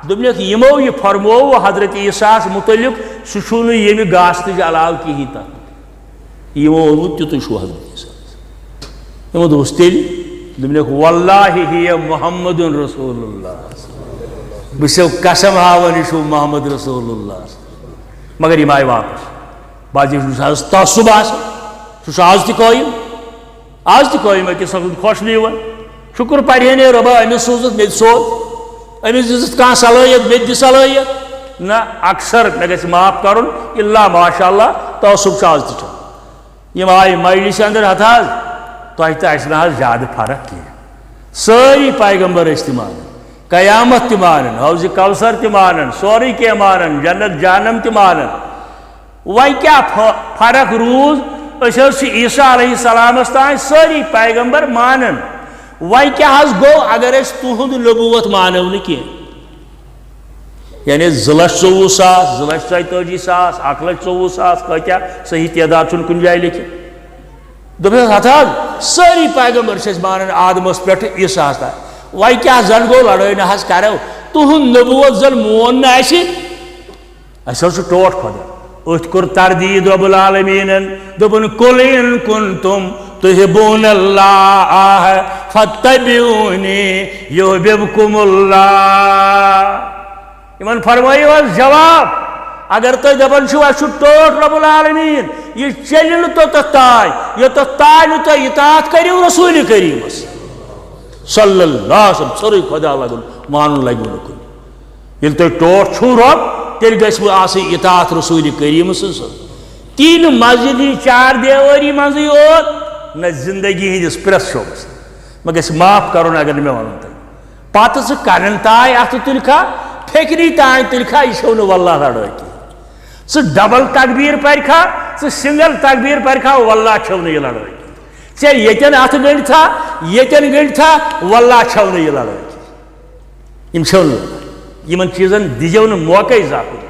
دپنک یمو یہ فرمو حضرت عیسیٰ متعلق سہ چھو یمہ گاست علاوہ کہین تک یمو اونمت تیتھے چھو حضرت عیسیٰ یمو دوس تیل دپنک واللہ ہی محمد رسول اللہ بس قسم ہاون یہ محمد رسول اللہ مگر یہ آئی واپس باجی تعصب سہ آز تہ قائم آز تہ قائم اکس خوش نیون شکر پڑھے نے ربا امس سوزت مے سوز امس دزت کھانا صلاحیت مے دِ صلاحیت نہ اکثر مے گژھِ معاف کرن الا ماشاء اللہ تعصب آز تہ یم آئی مجلس اندر ہتھ حظ تہ تہ آسہ نہ زیادہ فرق کی ساری پیغمبر اس تہ مانن قیامت تہ مانن حوض کوثر تہ مانن سوری کینٛہہ مانن جنت جہنم تہ مانن وۄنۍ کیا فرق روز أسۍ حظ چھِ عیسیٰ علیہ السلامس تام ساری پیغمبر مانن وۄنۍ کیا حظ گوٚو اگر أسۍ تُہُنٛد نبوت مانو نہٕ کینٛہہ یعنی 2,24,000 2,43,000 1,24,000 کتیا صحیح تعداد چھُنہٕ کُنہِ جایہِ لیکھِتھ دوٚپُس ہتھ حظ سٲری پیغمبر چھِ أسۍ مانان آدمس پٮ۪ٹھ عیسیٰ ہس تام وۄنۍ کیٛاہ زن گوٚو لڑٲے نہ حظ کرو تُہُنٛد نبوت زن مون نہٕ اسہِ اسہِ حظ چھُ ٹوٹھ خۄدا أتھۍ کوٚر تردیٖد رب العالمیٖنن دوٚپُن قُل اِن کُنتُم تُحِبُّونَ اللَّهَ فَاتَّبِعُونِی یُحْبِبْکُمُ اللَّهُ یمن فرمٲیِو حظ جواب اگر تُہۍ دپان چھِو اسہِ چھُ ٹوٹھ رب العالمیٖن یہ چلہِ نہٕ توٚتتھ تانۍ یوٚتتھ تانۍ نہٕ تُہۍ اطاعت کٔرِو رسوٗلِ کریٖمس صلی اللہ علیہ وسلم ژھوٚرُے خدا لگُن مانُن لگِوٕ نہٕ کُنہِ ییٚلہِ تُہۍ ٹوٹھ چھُو رب تیٚلہِ گژھِ وۄنۍ آسٕنۍ اطاعت رسوٗلِ کریٖم سٕنٛز تی نہٕ مسجد ہِنٛدِ چار دیوٲری منٛزٕے یوت نہ زندگی ہٕنٛدِس پرٛٮ۪تھ شعبس مےٚ گژھِ معاف کرُن اگر نہٕ مےٚ وَنُن تۄہہِ پتہٕ ژٕ کَنن تانۍ اَتھٕ تُلکھا فِکری تانۍ تُلکھا یہِ چھو نہٕ واللہ لڑٲے کینٛہہ ژٕ ڈبل تکبیٖر پرکھا ژٕ سنگل تکبیٖر پرکھا واللہ چھو نہٕ یہِ لڑٲے کینٛہہ ژےٚ ییٚتٮ۪ن اَتھٕ گٔنڈتھا ییٚتٮ۪ن گٔنڈتھا واللہ چھو نہٕ یہِ لڑٲے کینٛہہ یِم چھو نہٕ یمن چیزن دِزیو نہٕ موقعے زانٛہہ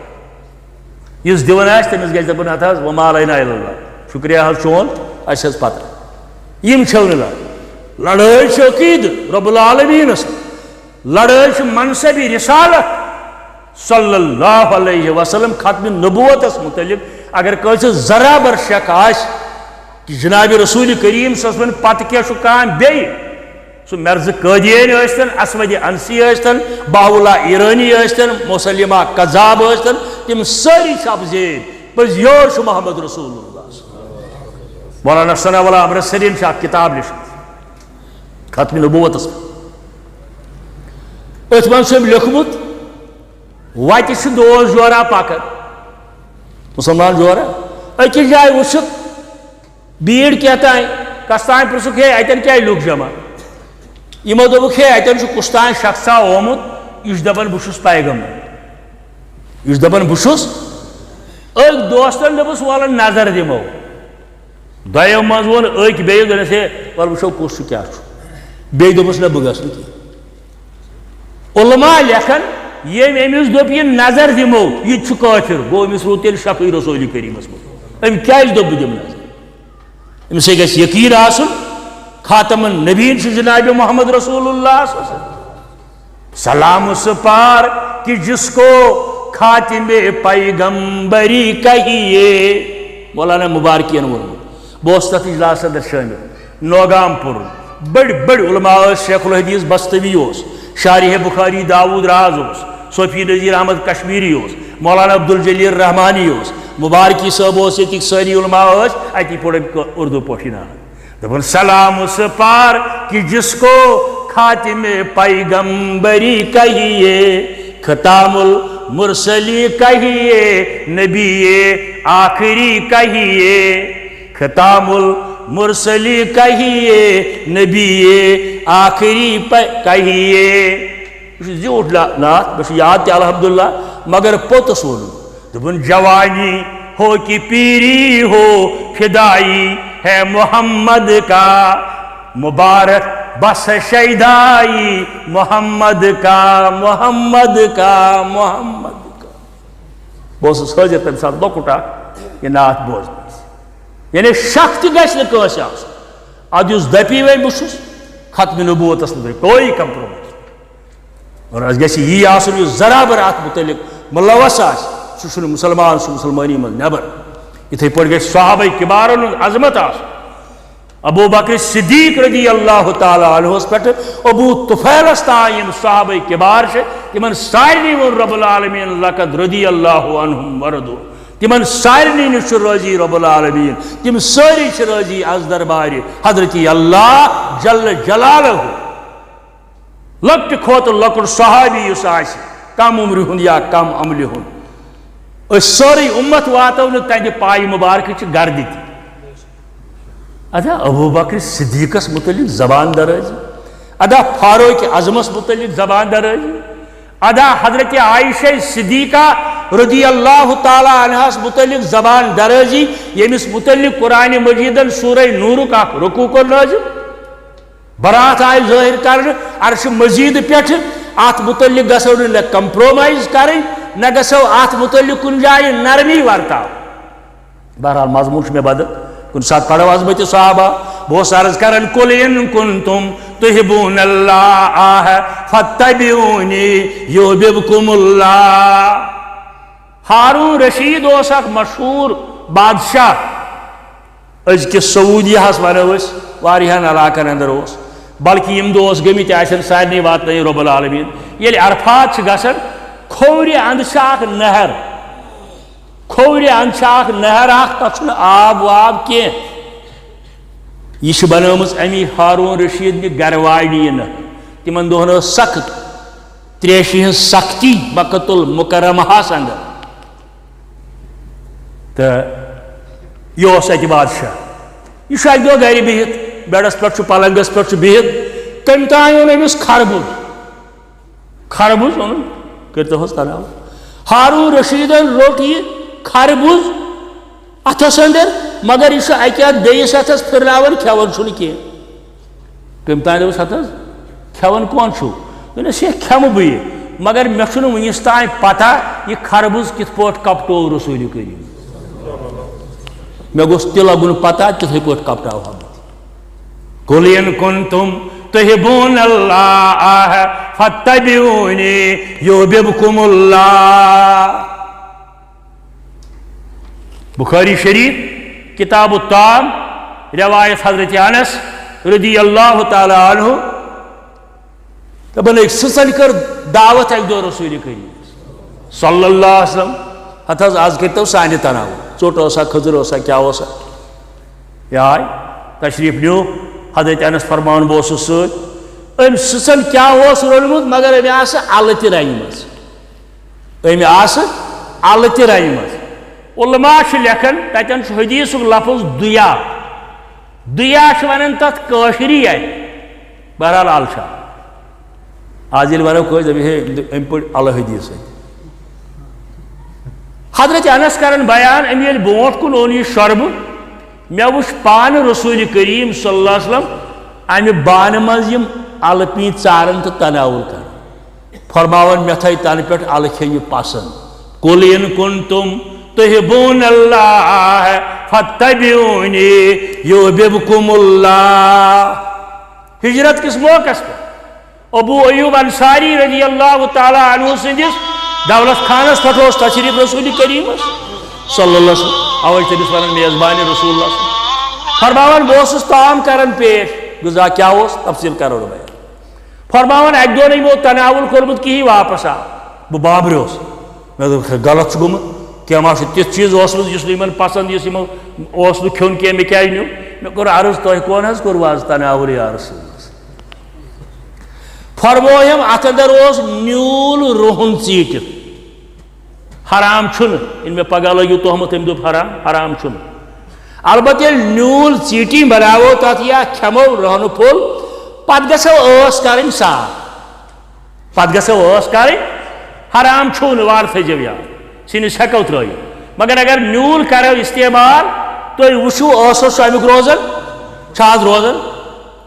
یُس دِوان آسہِ تٔمِس گژھِ دپُن ہتھ حظ وما علینا الا اللہ شُکریہ حظ چون اسہِ حظ پتہ یِم چھو نہٕ لڑٲے لڑٲے چھِ عقیٖدٕ رب العالمیٖنس لڑٲے چھِ منصبِ رسالت صلی اللہ علیہ وسلم ختمِ نبوتس متعلق اگر کٲنٛسہِ ذرابر شک آسہِ کہ جناب رسول کریم صلی اللہ علیہ وسلم پتہ کیٛاہ چھُ کانٛہہ بیٚیہِ سُہ مرزٕ قٲدیٲنۍ ٲسۍتن اسود انسی ٲسۍتن باہُلا ایرانی ٲسۍتن مسلمہ قذاب ٲسۍتن تِم سٲری چھِ اپزیٖن پٔزۍ یور چھُ محمد رسول اللہ مولانا ثنا اللہ امرتسریَن چھِ اکھ کِتاب لیٖچھمٕژ ختمِ نبوتس أتھۍ منٛز چھُ أمۍ لیوٚکھمُت وتہِ چھِ دوس جورا پکان مسلمان جورا أکِس جایہِ وٕچھُکھ بیٖڑ کیٛاہ تانۍ کس تانۍ پرٛژھُکھ ہے اتٮ۪ن کیٛازِ لُکھ جمع یمو دوپُکھ ہے اتن چھُ کُستان شخصا آمُت یہِ چھُ دپان بہٕ چھُس پیغمبر یہِ چھُ دپان بہٕ چھُس أکۍ دوستن دوٚپُس وَلہٕ نظر دِمو دۄیو منٛز ووٚن أکۍ بیٚیِس دوٚپنَس ہے وَلہٕ وٕچھو کُس چھُ کیٛاہ چھُ بیٚیہِ دوٚپُس نہ بہٕ گژھٕ نہٕ کینٛہہ علما لیکھان ییٚمۍ أمِس دوٚپ یہِ نظر دِمو یہِ تہِ چھُ کٲفِر گوٚو أمِس روٗد تیٚلہِ شفیع رسوٗلِ کریٖمس منٛز أمۍ کیٛازِ دوٚپ بہٕ دِمہٕ نظر أمِس ہے گژھِ یقیٖن آسُن خاتم النبیٖن چھُ جناب محمد رسول اللہ صلی اللہ علیہ وسلم سلام اس پار کہ جس کو خاتم پیغمبری کہیے مولانا مبارکین ووٚنمُت بہٕ اوسُس تتھ اجلاسس اندر شٲمِل نوگام پوٚر بٔڑۍ بٔڑۍ علما ٲسۍ شیخ الحدیث بستوی اوس شارح بخاری داود راز اوس صوفی نذیر احمد کشمیری اوس مولانا عبدالجلیل رحمانی اوس مبارکی صٲب اوس ییٚتِکۍ سٲری علما ٲسۍ اتی پوٚر أمۍ اردو پٲٹھی ناد دپان سلام اس پار کہ جس کو خاتم پیغمبری کہیے ختام المرسلی کہیے نبی آخری کہیے ختام المرسلی کہیے نبی آخری کہیے یہ زیوٹھ نعت مجھے یاد تھی الحمدللہ مگر پوتس وون دپن جوانی ہو کہ پیری ہو فدائی ہے محمد کا مبارک بس شیدائی محمد کا محمد کا محمد کا بہٕ اوسُس حٲضِر تمہِ ساتہٕ لۄکُٹ اکھ یہِ نعت بوزنس یعنی شک تہِ گژھِ نہٕ کٲنٛسہِ آسُن ادٕ یُس دپی وۄنۍ بہٕ چھُس ختمِ نبوتس منٛز کوئی کمپرومائز اور اسہِ گژھِ یی آسُن یُس ذرا بر اتھ متعلق ملوث آسہِ سُہ چھُنہٕ مُسلمان سُہ مُسلمٲنی منٛز نٮ۪بر یِتھٕے پٲٹھۍ گژھِ صحابہ کِبارن ہُنٛد عظمت آسُن ابو بکر صدیق رضی اللہ تعالیٰ عنہس پہ ابو طفیلس تام یم صحابہ کبار تمن سارنی وون رب العالمین لقد رضی اللہ عنہم وردو تمن سارنی نش راضی رب العالمین تم ساری راضی از دربار حضرت اللہ جل جلالہ لکٹ کھوت لکٹ صحابی اس آسی کم عمر ہند یا کم عمل ہند اس ساری امت واتو نہ تہندِ پایہِ مبارکہ گردِ ادا ابو بکر صدیقس متعلق زبان درازی ادا فاروق اعظمس متعلق زبان درازی ادا حضرت عائشہ صدیقہ رضی اللہ تعالیٰ عنہس متعلق زبان درازی یمس متعلق قرآن مجیدن سورہ نور کا رکوع کو نازل برات آئی ظاہر کرنے عرش مزید پیٹھ ات متعلق گسو نہ کمپرومائز کریں نہ گسو ات متعلق کن جائے نرمی ورتاو بہرحال مضمون میں بدل کن ساتھ پڑھو عظمت صحابہ بہت سارز کرن قل ان کنتم تحبون اللہ فاتبعونی یحببکم اللہ ہارون رشید اس اک مشہور بادشاہ از کے سعودی ہس ونو اس واریہن علاقن اندر اس بلکہ یم دو اس گمت آسن سارنی واتنائی رب العالمین یل عرفات گسن کھوری اند اخ نہر کھوری اند اخ نہر اخ تک آب واب کی یہ بنامس امی ہارون رشید گرواڑی تمن دہن سخت تریشی ہن سختی مکۃ المکرمہس اندر تو یہ اتہ بادشاہ یہ اکہ دہ گھر بہت بیڈس پہ پلنگس پہ بہت کم تان اون امس خربوز خربوز اون کرتو تناو ہارون رشیدن روٹ یہ خربوز اتھس اندر مگر یہ اکہ بیس اتھس پھرناون کھیون چھ کی کم تان دس اتھس کھیون کون چھو دس یہ کھم بہ مگر مے چھ ونس تان پتہ یہ خربوز کت پٲٹھۍ کپٹو رسول کریم مے گوٚژھ تہِ لگُن پتہ تِتھٕے پٲٹھۍ کپٹاوہا بہٕ قل ان کنتم تحبون اللہ فاتبعونی یحببکم اللہ بخاری شریف کتاب الطعام روایت حضرت انس رضی اللہ تعالی عنہ دپان سٕژن کر دعوت اکہ دۄہ رسول کریم صلی اللہ علیہ وسلم ہتھ حظ آز کرتو سانہِ تناو ژوٚٹ اوسا کھٔزٕر اوسا کیاہ اوسا یہ آئے تشریف نیو حضرت انس فرمان بہٕ اوسُس سۭتۍ أمۍ سٕژن کیاہ اوس روٚنمُت مگر أمۍ آسہٕ الہٕ تہِ رنِمژٕ أمۍ آسہٕ الہٕ تہِ رنِمژٕ علماء چھِ لیکھان تتٮ۪ن چھُ حدیثُک لفظ دُیا دُیا چھِ ونان تتھ کٲشری اتہِ بہرحال آل شاہ آج ییٚلہِ وَنو کٲنٛسہِ دَپہِ ہے أمۍ پٔر الحدی سۭتۍ حضرت انس کرن بیان أمۍ ییٚلہِ برونٛٹھ کُن اوٚن یہِ شۄربہٕ مےٚ وٕچھ پانہٕ رسوٗلِ کریم صلی اللہ علیہ وسلم امہِ بانہٕ منٛز یِم الہٕ پیٖنٛتۍ ژاران تہٕ تناوُل کران فرماوان مےٚ تھٲے تنہٕ پٮ۪ٹھ الہٕ کھیٚنہِ پسنٛد قُل اِن کنتم تحبون اللہ فاتبعونی یحببکم اللہ ہجرت کس موقعس پہ ابو ایوب انصاری رضی اللہ تعالیٰ عنہ سندس دولت خانس پہ تشریف رسول کریم صلی اللہ علیہ وسلم اوے تمس ونان میزبان رسول اللہ فرماوان بہ اوسُس تام کران پیش غذا کیا اوس تفصیل کرو بیان فرماوان اکہ دۄہ یمو تناول کورمُت کِہیٖنۍ واپس آو بہ بابریوس مےٚ دوٚپ غلط چھُ گوٚمُت کینٛہہ ما چھُ تیُتھ چیٖز اوسمُت یُس نہٕ یِمن پسنٛد یُس یِمو اوس نہٕ کھیوٚن کینٛہہ مےٚ کیازِ نیوٗ مےٚ کوٚر عرض تۄہہِ کون حظ کوٚروٕ آز تناول یا رسول فرمویم اتھ اندر اوس نیوٗل رُہُن ژیٖٹِتھ حرام چھُنہٕ ییٚلہِ مےٚ پگاہ لٲگِو تُہمت تٔمۍ دوٚپ حرام چھُنہٕ البتہ ییٚلہِ نیوٗل ژیٖٹِنۍ بناوو تتھ یا کھٮ۪مو رۄہنہٕ پھوٚل پتہٕ گژھو ٲس کرٕنۍ صاف پتہٕ گژھو ٲس کرٕنۍ حرام چھُنہٕ وارٕ تھٲیزیو یاد سِنِس ہٮ۪کو ترٲیِتھ مگر اگر نیوٗل کرو استعمال تُہۍ وٕچھِو ٲسس چھُ امیُک روزان چھُ حظ روزان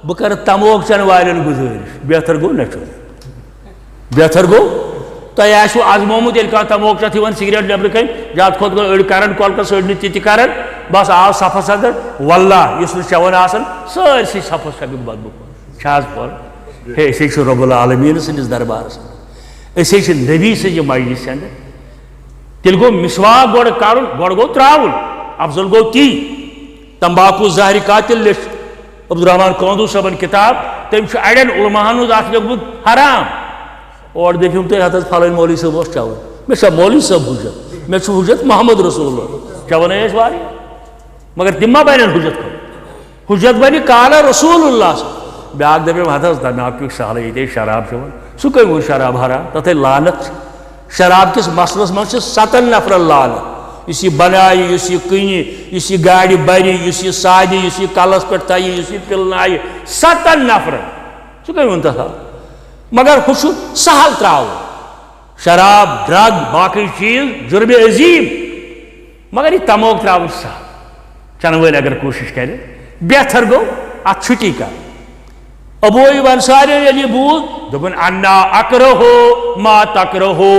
بہٕ کرٕ تموک چٮ۪ن والٮ۪ن گُزٲرِش بہتر گوٚو نہ چھُ بہتر گوٚو تۄہہِ آسِوٕ آزمومُت ییٚلہِ کانٛہہ تموک چٮ۪تھ یِوان سِگریٹ نیٚبرٕ کَنۍ زیادٕ کھۄتہٕ گوٚو أڑۍ کران کۄلکس أڑۍ نہٕ تہِ تہِ کران بس آو صفس اندر واللہ یُس نہٕ چٮ۪وان آسان سٲرسٕے صفس چھُ بدبو چھِ حظ پوٚر ہے أسۍ چھِ رۄب العالمیٖن سٕنٛدِس دربارس اندر أسۍ چھِ نبی سٕنٛزِ مجلسہِ اندر تیٚلہِ گوٚو مسواک گۄڈٕ کرُن گۄڈٕ گوٚو تراوُن افضل گوٚو تی تمباکوٗ زہرِ قاتل لیٚچھ عبدالرحمان کاندوٗ صٲبن کِتاب تٔمۍ چھُ اڑٮ۪ن علماہن ہُنٛد اکھ لیوٚکھمُت حرام اورٕ دٔپِو تُہۍ ہتھ حظ فلٲنۍ مولوی صٲب اوس چٮ۪وان مےٚ چھا مولوی صٲب حجت مےٚ چھُ حجت محمد رسول اللہ چٮ۪وان ٲسۍ واریاہ مگر تِم ما بنن حجت خٲطرٕ حجت بنہِ قالا رسول اللہ بیاکھ دپیو ہتھ حظ تمیاک پیوٚک سہلٕے ییٚتہِ ٲسۍ شراب چٮ۪وان سُہ کٔمۍ ووٚن شراب حرام تتھ ہے لعنت چھِ شراب کِس مسلس منٛز چھِ 7 نفرن لعنت یُس یہِ بنایہِ یُس یہِ کٕنہِ یُس یہِ گاڑِ برِ یُس یہِ سادِ یُس یہِ کلس پٮ۪ٹھ تھایہِ یُس یہِ پِلنایہِ 7 نفرن سُہ کٔمۍ ووٚن تتھ مگر ہُہ چھُ سہل تراوُن شراب ڈرگ باقٕے چیٖز جُرمِ عظیٖم مگر یہِ تموک تراوُن سہل چنہٕ وٲلۍ اگر کوٗشش کرِ بہتر گوٚو اتھ چھُٹی کرٕنۍ ابو ایوب انصاری ییٚلہِ یہِ بوٗز دوٚپُن انا اکرہو ما تکرہو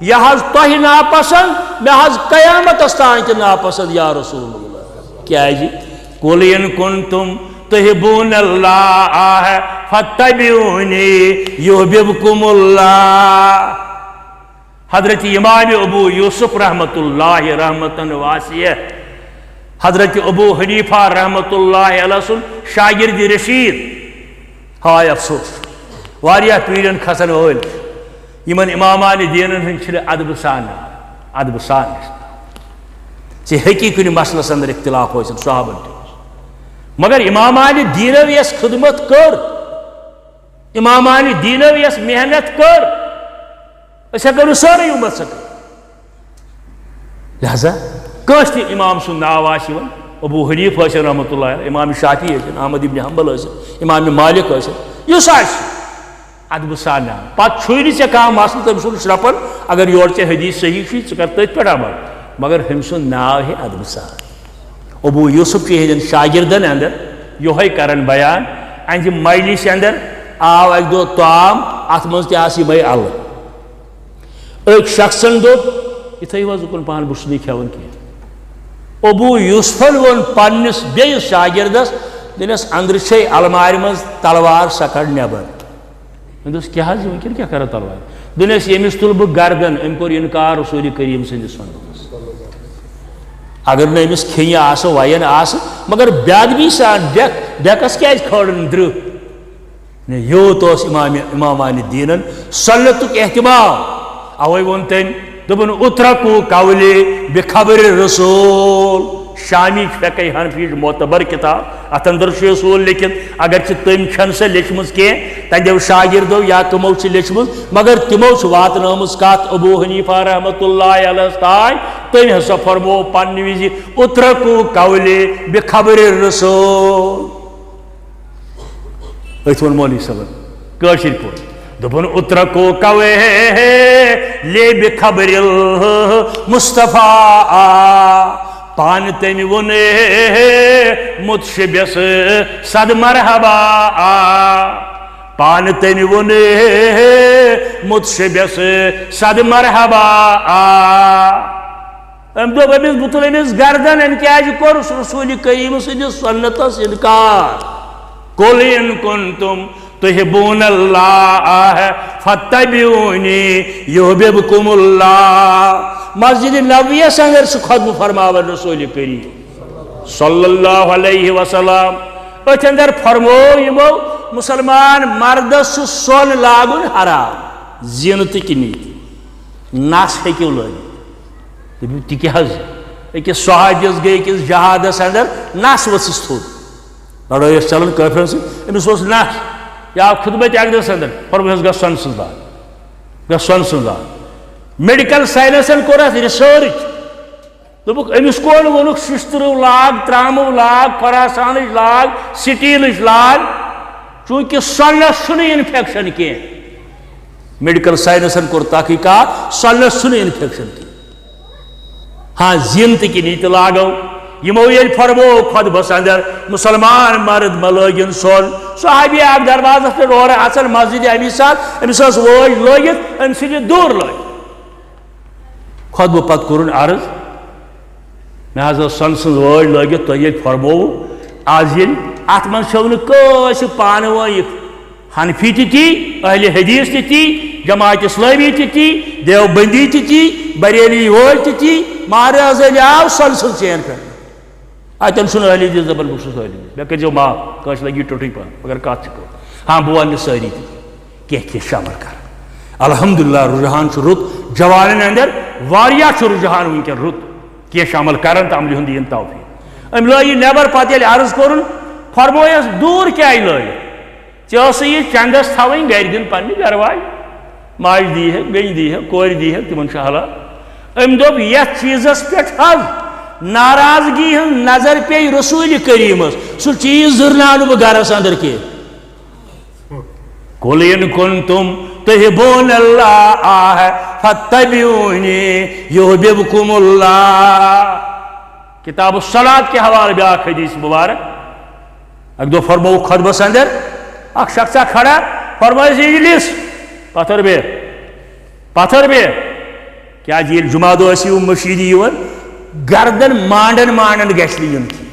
یہِ حظ تۄہہِ ناپسنٛد مےٚ حظ قیامتس تانۍ تہِ ناپسنٛد یا رسول اللہ کیازِ قُل اِن کنتم تحبون اللہ فاتبعونی یحببکم اللہ حضرت امام ابو یوسف رحمۃ اللہ رحمتن واسعہ حضرت ابو حنیفہ رحمۃ اللہ علیہ سُنٛد شاگرد رشید ہائے افسوس واریاہ پیٖرین کھسن وٲلۍ یمن امامان دیٖنن ہٕنٛدۍ چھِنہٕ ادبہٕ سان ادبہٕ سان ژےٚ ہیٚکی کُنہِ مسلس اندر اختلاف ٲسِتھ صحابن تہِ مگر امامان دیٖنو یۄس خدمت کٔر امامان دیٖنو یۄس محنت کٔر أسۍ ہٮ۪کو نہٕ سٲرٕے اُمت سۄ کٔرِتھ لہذا کٲنٛسہِ تہِ امام سُنٛد ناو آسہِ یِوان ابو حنیٖف ٲسِن رحمۃ اللہ علیہ امام شافی ٲسِن احمد ابن حنبل ٲسِن امام مالک ٲسِن یُس آسہِ ادبہٕ سان ناو پتہٕ چھُے نہٕ ژےٚ کانٛہہ مسلہٕ تٔمۍ سُنٛد شرٛپن اگر یورٕ ژےٚ حدیٖث صحیح چھُے ژٕ کر تٔتھۍ پٮ۪ٹھ عمل مگر ہُمۍ سُنٛد ناو ہے ادبہٕ سان ابو یوسف چہِ ہٕنٛدٮ۪ن شاگردن اندر یِہوے کران بیان اہنٛدِ مجلسہِ اندر آو اکہِ دۄہ طعام اتھ منٛز تہِ آسہٕ یِمے الہٕ أکۍ شخصن دوٚپ یہِ تھٲیِو حظ اُکُن پہن بہٕ چھُس نہٕ کھٮ۪وان کینٛہہ ابو یوسفن ووٚن پننِس بیٚیِس شاگردس دوٚپنس أنٛدرٕ چھے المارِ منٛز تلوار سۄ کڑ نٮ۪بر مےٚ دوٚپُس کیٛاہ حظ وٕنکٮ۪ن کیٛاہ کرو تلوار دوٚپنس ییٚمِس تُلہٕ بہٕ گردن أمۍ کوٚر اِنکار رسوٗلِ کریم سٕنٛدِس سنتس اگر نہٕ أمِس کھیٚنہِ آسہٕ وین آسہٕ مگر بیادبی سان ڈیکس کیٛازِ کھٲڑٕن درٕہ یوٗت اوس امامان دیٖنن سنتُک احتمام اوے ووٚن تٔمۍ دوٚپُن اترکوٗ قولِ بخبرِ رسوٗل شامی فقہ حنفی معتبر کتاب اتھ اندر چھُ اصوٗل لیکھِتھ اگرچہِ تٔمۍ چھنہٕ سۄ لیچھمٕژ کینٛہہ تہنٛدیو شاگردو یا تِمو چھِ لیچھمٕژ مگر تِمو چھُ واتنٲومٕژ کتھ ابو حنیفہ رحمۃ اللہ علیہس تانۍ تٔمۍ ہسا فرموو پننہِ وِزِ اترکوٗ قولِ بخبرِ رسوٗل اتھ ون مولوی صاحب کاشر پور دپن اترکو کوے لے بخبر المصطفیٰ پان تمی ونے متشبس صد مرحبا پان تمی ونے متشبس صد مرحبا ام دو بمیز بطل امیز گردن ان کیا جی کورس رسول کریم سنجھ سنتس انکار قل ان کنتم تحبون اللہ فتبعونی یحببکم اللہ مسجد نبویہ سنگر سے خطب فرماور رسول کریم صلی اللہ علیہ وسلم ات اندر فرمو یمو مسلمان مردس سون لاگن حرام زینت کنی ناس ہیکیو لگی تکی حض اکس صحابیس گئی اکس جہادس اندر ناس وسس تھود لڑائی اس چلن کافرن سے امس وس ناس یا خطبت اقدس اندر فرموس گا سن سنزدار گا سن سنزدار میڈیکل سائنسن کورس ریسرچ دبک امس کون ونک ششترو لاگ ترامو لاگ خراسانچ لاگ سٹیلچ لاگ چونکہ سنس چھنہ انفیکشن کی میڈیکل سائنسن کور تحقیقات سنس چھنہ انفیکشن کی ہاں زینت کی نیت لاگو یمو یل فرمو خطبس اندر مسلمان مرد ملوگن سون صحابی اک دروازہ پہ اور اصل مسجد امی ساتھ امس ووج لوگت ام سے دور لوگ خطبہ پت کرن عرض میں حضرت سن سن ووج لوگت تو یل فرمو آز یل ات من شون کس پان وائک حنفی تی اہل حدیث تی جماعت اسلامی تی دیوبندی تی بریلی وول تی مہراز علی آو سن سن چین کر اتن سن اہل حدیث زبر بخش اہل حدیث میں کہ ماں کاش لگی ٹوٹی پان مگر کات کرو ہاں بو ون ساری کی شامل کر الحمدللہ رجحان رت جوانن اندر واریا رجحان ونکن رت کی شامل کرن تو عملی ہند توفیق ام لوگ نیبر پتہ یل عرض کرن فرمویس دور کیا لوگ ژےٚ یہ چنگس تھوین گر دن پنہ گھر واج ماج دی ہے بین دی ہے کور دی ہے تمن حالات ام دپ یتھ چیزس پہ ناراضگی ہن نظر پہ رسول کریمس سہ چیز زرناو بہ گرس اندر کی قل ان کنتم تحبون اللہ فاتبعونی یحببکم اللہ کتاب الصلاۃ کے حوالے بیاکھ حدیث مبارک اک دو فرمو خطبس اندر اک شخصا کھڑا فرمائے اجلس پتھر بے کیا جیل جمعہ دو اسی مشیدی یون گردن مانڈن مانڈن گیس لیون کی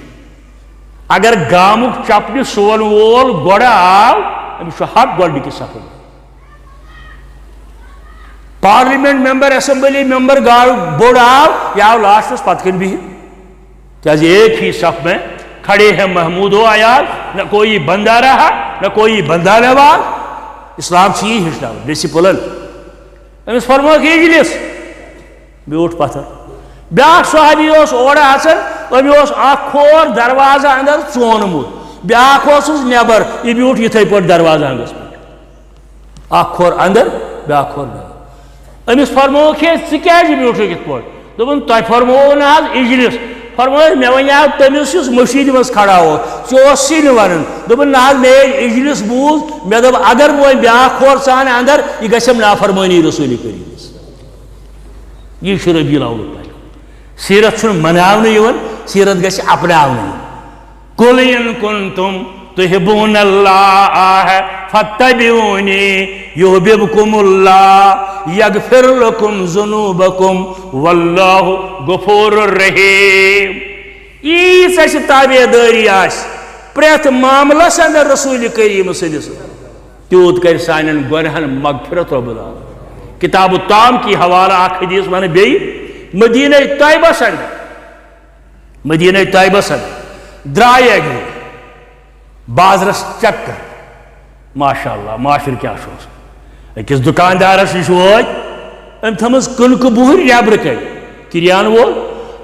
اگر گامک چپنی سون وول گوڑا آو امس حق گوڑ کی صفو پارلیمنٹ ممبر اسمبلی ممبر بوڑ آو یا لاسٹس پتہ کن بھی کیا ایک ہی صف میں کھڑے ہیں محمود و عیال نہ کوئی بندہ رہا نہ کوئی بندہ نواز اسلام سے یہ ہچنا ڈسپلن امس فرمو کہ اجلس بیوٹ پتھر بیاکھ صحابی اس اور اثر امس اکھ کھور دروازہ اندر ژونمت بیاکھ اس نیبر یہ بیوٹ یتھے پٲٹھۍ دروازہ اندس پہ اکھ کھور اندر بیاکھ کھور نیبر امس فرمو کہ ژٕ کیازِ بیوٹھُکھ یتھ پٲٹھۍ دوٚپُن تۄہہِ فرمووُ نہ حظ اجلس فرمائے میں ونیاو تمس یس مشید مز کھڑا ہو سی ون دپن نا میں اجلس بوز میں دپ اگر وہ بیاا کھور سان اندر یہ گھم نافرمانی رسول کریم یہ ربیع الاول سیرت مناو سیرت گھس اپناو قل ان کنتم تحبون اللہ فاتبعونی یحببکم اللہ یغفر لکم ذنوبکم واللہ غفور الرحیم یہ سا تابع داری آس پریت معاملس اندر رسول کریم سندس تیوت کر سانن گنہن مغفرت رب العالمین کتاب الطعام کی حوالہ اخ حدیث ون بی مدینہ طیبہ اندر مدینہ طیبہ اندر درائے گئے بازرس چکر ماشاء اللہ معاشر کیا شوس اکس دکاندارس نش ووت ام تھمز کلک بہر نیبر کن کریان وول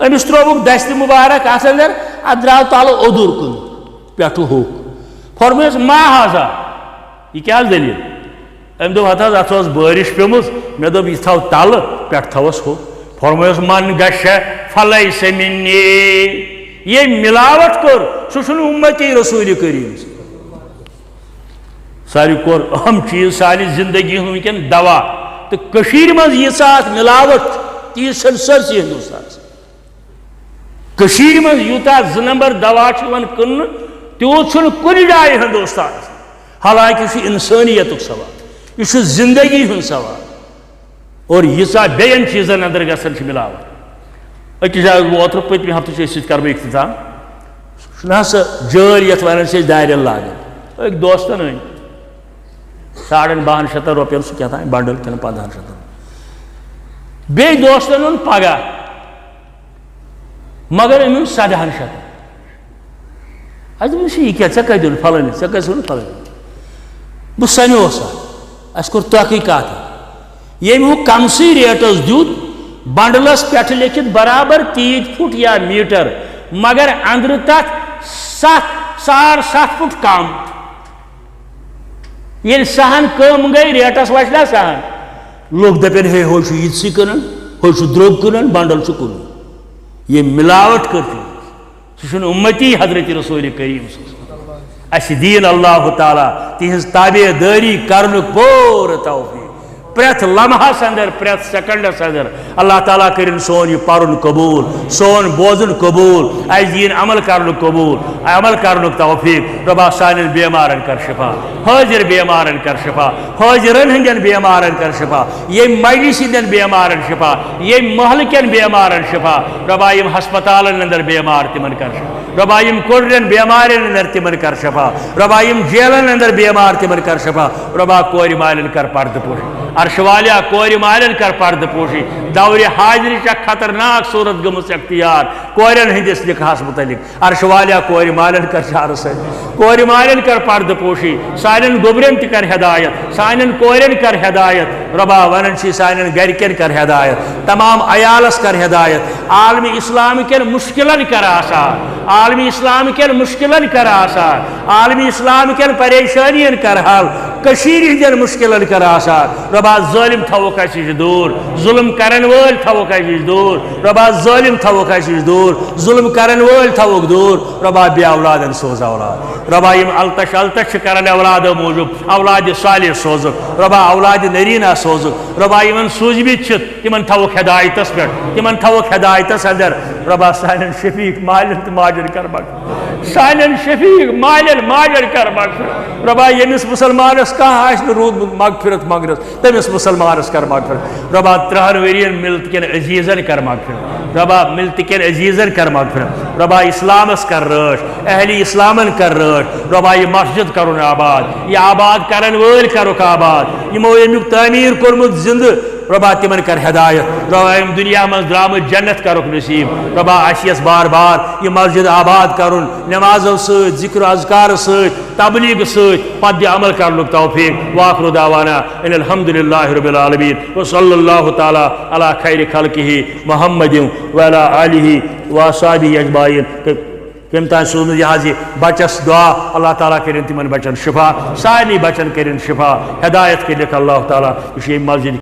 امس تروک دست مبارک ات اندر ات درو تل ادور کن پہ ہوک فرمس ما حاضا یہ کیا دلیل ام دپ ات بارش پیمز مے دپ یہ تھو تل پہ تھوس ہو فرمس من گش فلیس منی یہ ملاوٹ کر سہ امتی رسول کریم ساری کور اہم چیز ساری زندگی ونکن دوا تو کشیر مز یہ ملاوٹ تیس سرسی ہندوستان کشیر مز یوتا ز نمبر دوا کن تیوت کن جائے ہندوستان حالانکہ یہ انسانیت سوال یہ زندگی ہند سوال اور یہ بین چیزن اندر گھن ملاوٹ اکس جائے اوتر پتم ہفتہ کرو اختتام نا سا جر یت ونان سے دارین لاگان ایک دوستن ان 12,500 روپین سہ کیا بنڈل کن 1500 بی دوستن ان پگہ مگر ان 700 اس یہ کیا ٹھیک دن پھلن ٹھیک ون پھلن بہ سمیوسا اس کور تحقیقات یم وہ کمسی ریٹس دیت بنڈلس پہ لکھت برابر 3 فٹ یا میٹر مگر اندر تک 7.5 فٹ کم یہ سہن کم گئی ریٹس وچنا سہن لوگ دپن ہے ہو یہ کن ہو دروگ کن بنڈل کن یہ ملاوٹ کرتی سہ امتی حضرت رسول کریم اس دین اللہ تعالیٰ تہذ تابع داری کرن پور توفیق پریت لمحس اندر پریت سیکنڈس اندر اللہ تعالیٰ کرن سون یہ پرن قبول سون بوزن قبول اس دین عمل کرن قبول عمل کرن توفیق ربا سانن بیمارن کر شفا حاضر بیمارن کر شفا حاضرن ہندین بیمارن کر شفا یہ مجلس ہندین بیمارن شفا یہ محلکن بیمارن شفا ربا یم ہسپتالن اندر بیمار تمن کر شفا ربا یم کڑرن بیمارن اندر تمن کر شفا ربا یم جیلن اندر بیمار تمن کر شفا ربا کور مالن کر پرد پوش عرش والیا کور مالن کر پرد پوشی دور حاضری چا خطرناک صورت گمس اختیار کورن ہندس لکھاس متعلق عرش والیا کور مالن کر شعر سے کور مالن کر پرد پوشی سانن گبرن تکر ہدایت سانن کورن کر ہدایت ربا ونن چی سانن گرکن کر ہدایت تمام عیالس کر ہدایت عالم اسلام کے مشکلن کر آسان عالم اسلام کے مشکلن کر آسان عالم اسلام کے پریشانین کر حل کشیر ہندین مشکلن کر آسان ربا ظالم تھوک اس دور ظلم کرن وول تھوک اس دور ربا ظالم تھوک اس دور ظلم کرن وول تھوک دور ربا بی اولادن سوز اولاد ربا یم التش کرن اولاد موجود اولاد صالح سوزک ربا اولاد نرینا سوزک ربا یمن سوز بیت تمن تھوک ہدایتس پہ تمن تھوک ہدایتس اندر ربا سانن شفیق مالن تو ماجر کر بخش سانن شفیق مالن ماجر کر بخش ربا یمس مسلمانس کہاں آس رود مغفرت مغرس تمس مسلمانس کر مغفرت ربا 3 ورین ملت کن عزیزن کر مغفرت ربا ملت کن عزیزن کر مغفرت ربا اسلامس کر رش اہلی اسلامن کر رش ربا یہ مسجد کرن آباد یہ آباد کرن وول کرک آباد یمو امیک تعمیر کورمت زند ربا تمن کر ہدایت ربا ام دنیا من درامت جنت کرک نصیب ربا اشیس بار بار یہ مسجد آباد کرن نمازو ست ذکر اذکار ست تبلیغ ست پد عمل کرنک توفیق واخر دعوانا ان الحمد للہ رب العالمین وصلی اللہ تعالی علی خیر خلقہ محمد وعلی آلہ وصحبہ اجمعین کم تان سوز یہ بچس دعا اللہ تعالیٰ کرن تمن بچن شفا سارے بچن کرن شفا ہدایت کرنک اللہ تعالیٰ یہ مسجد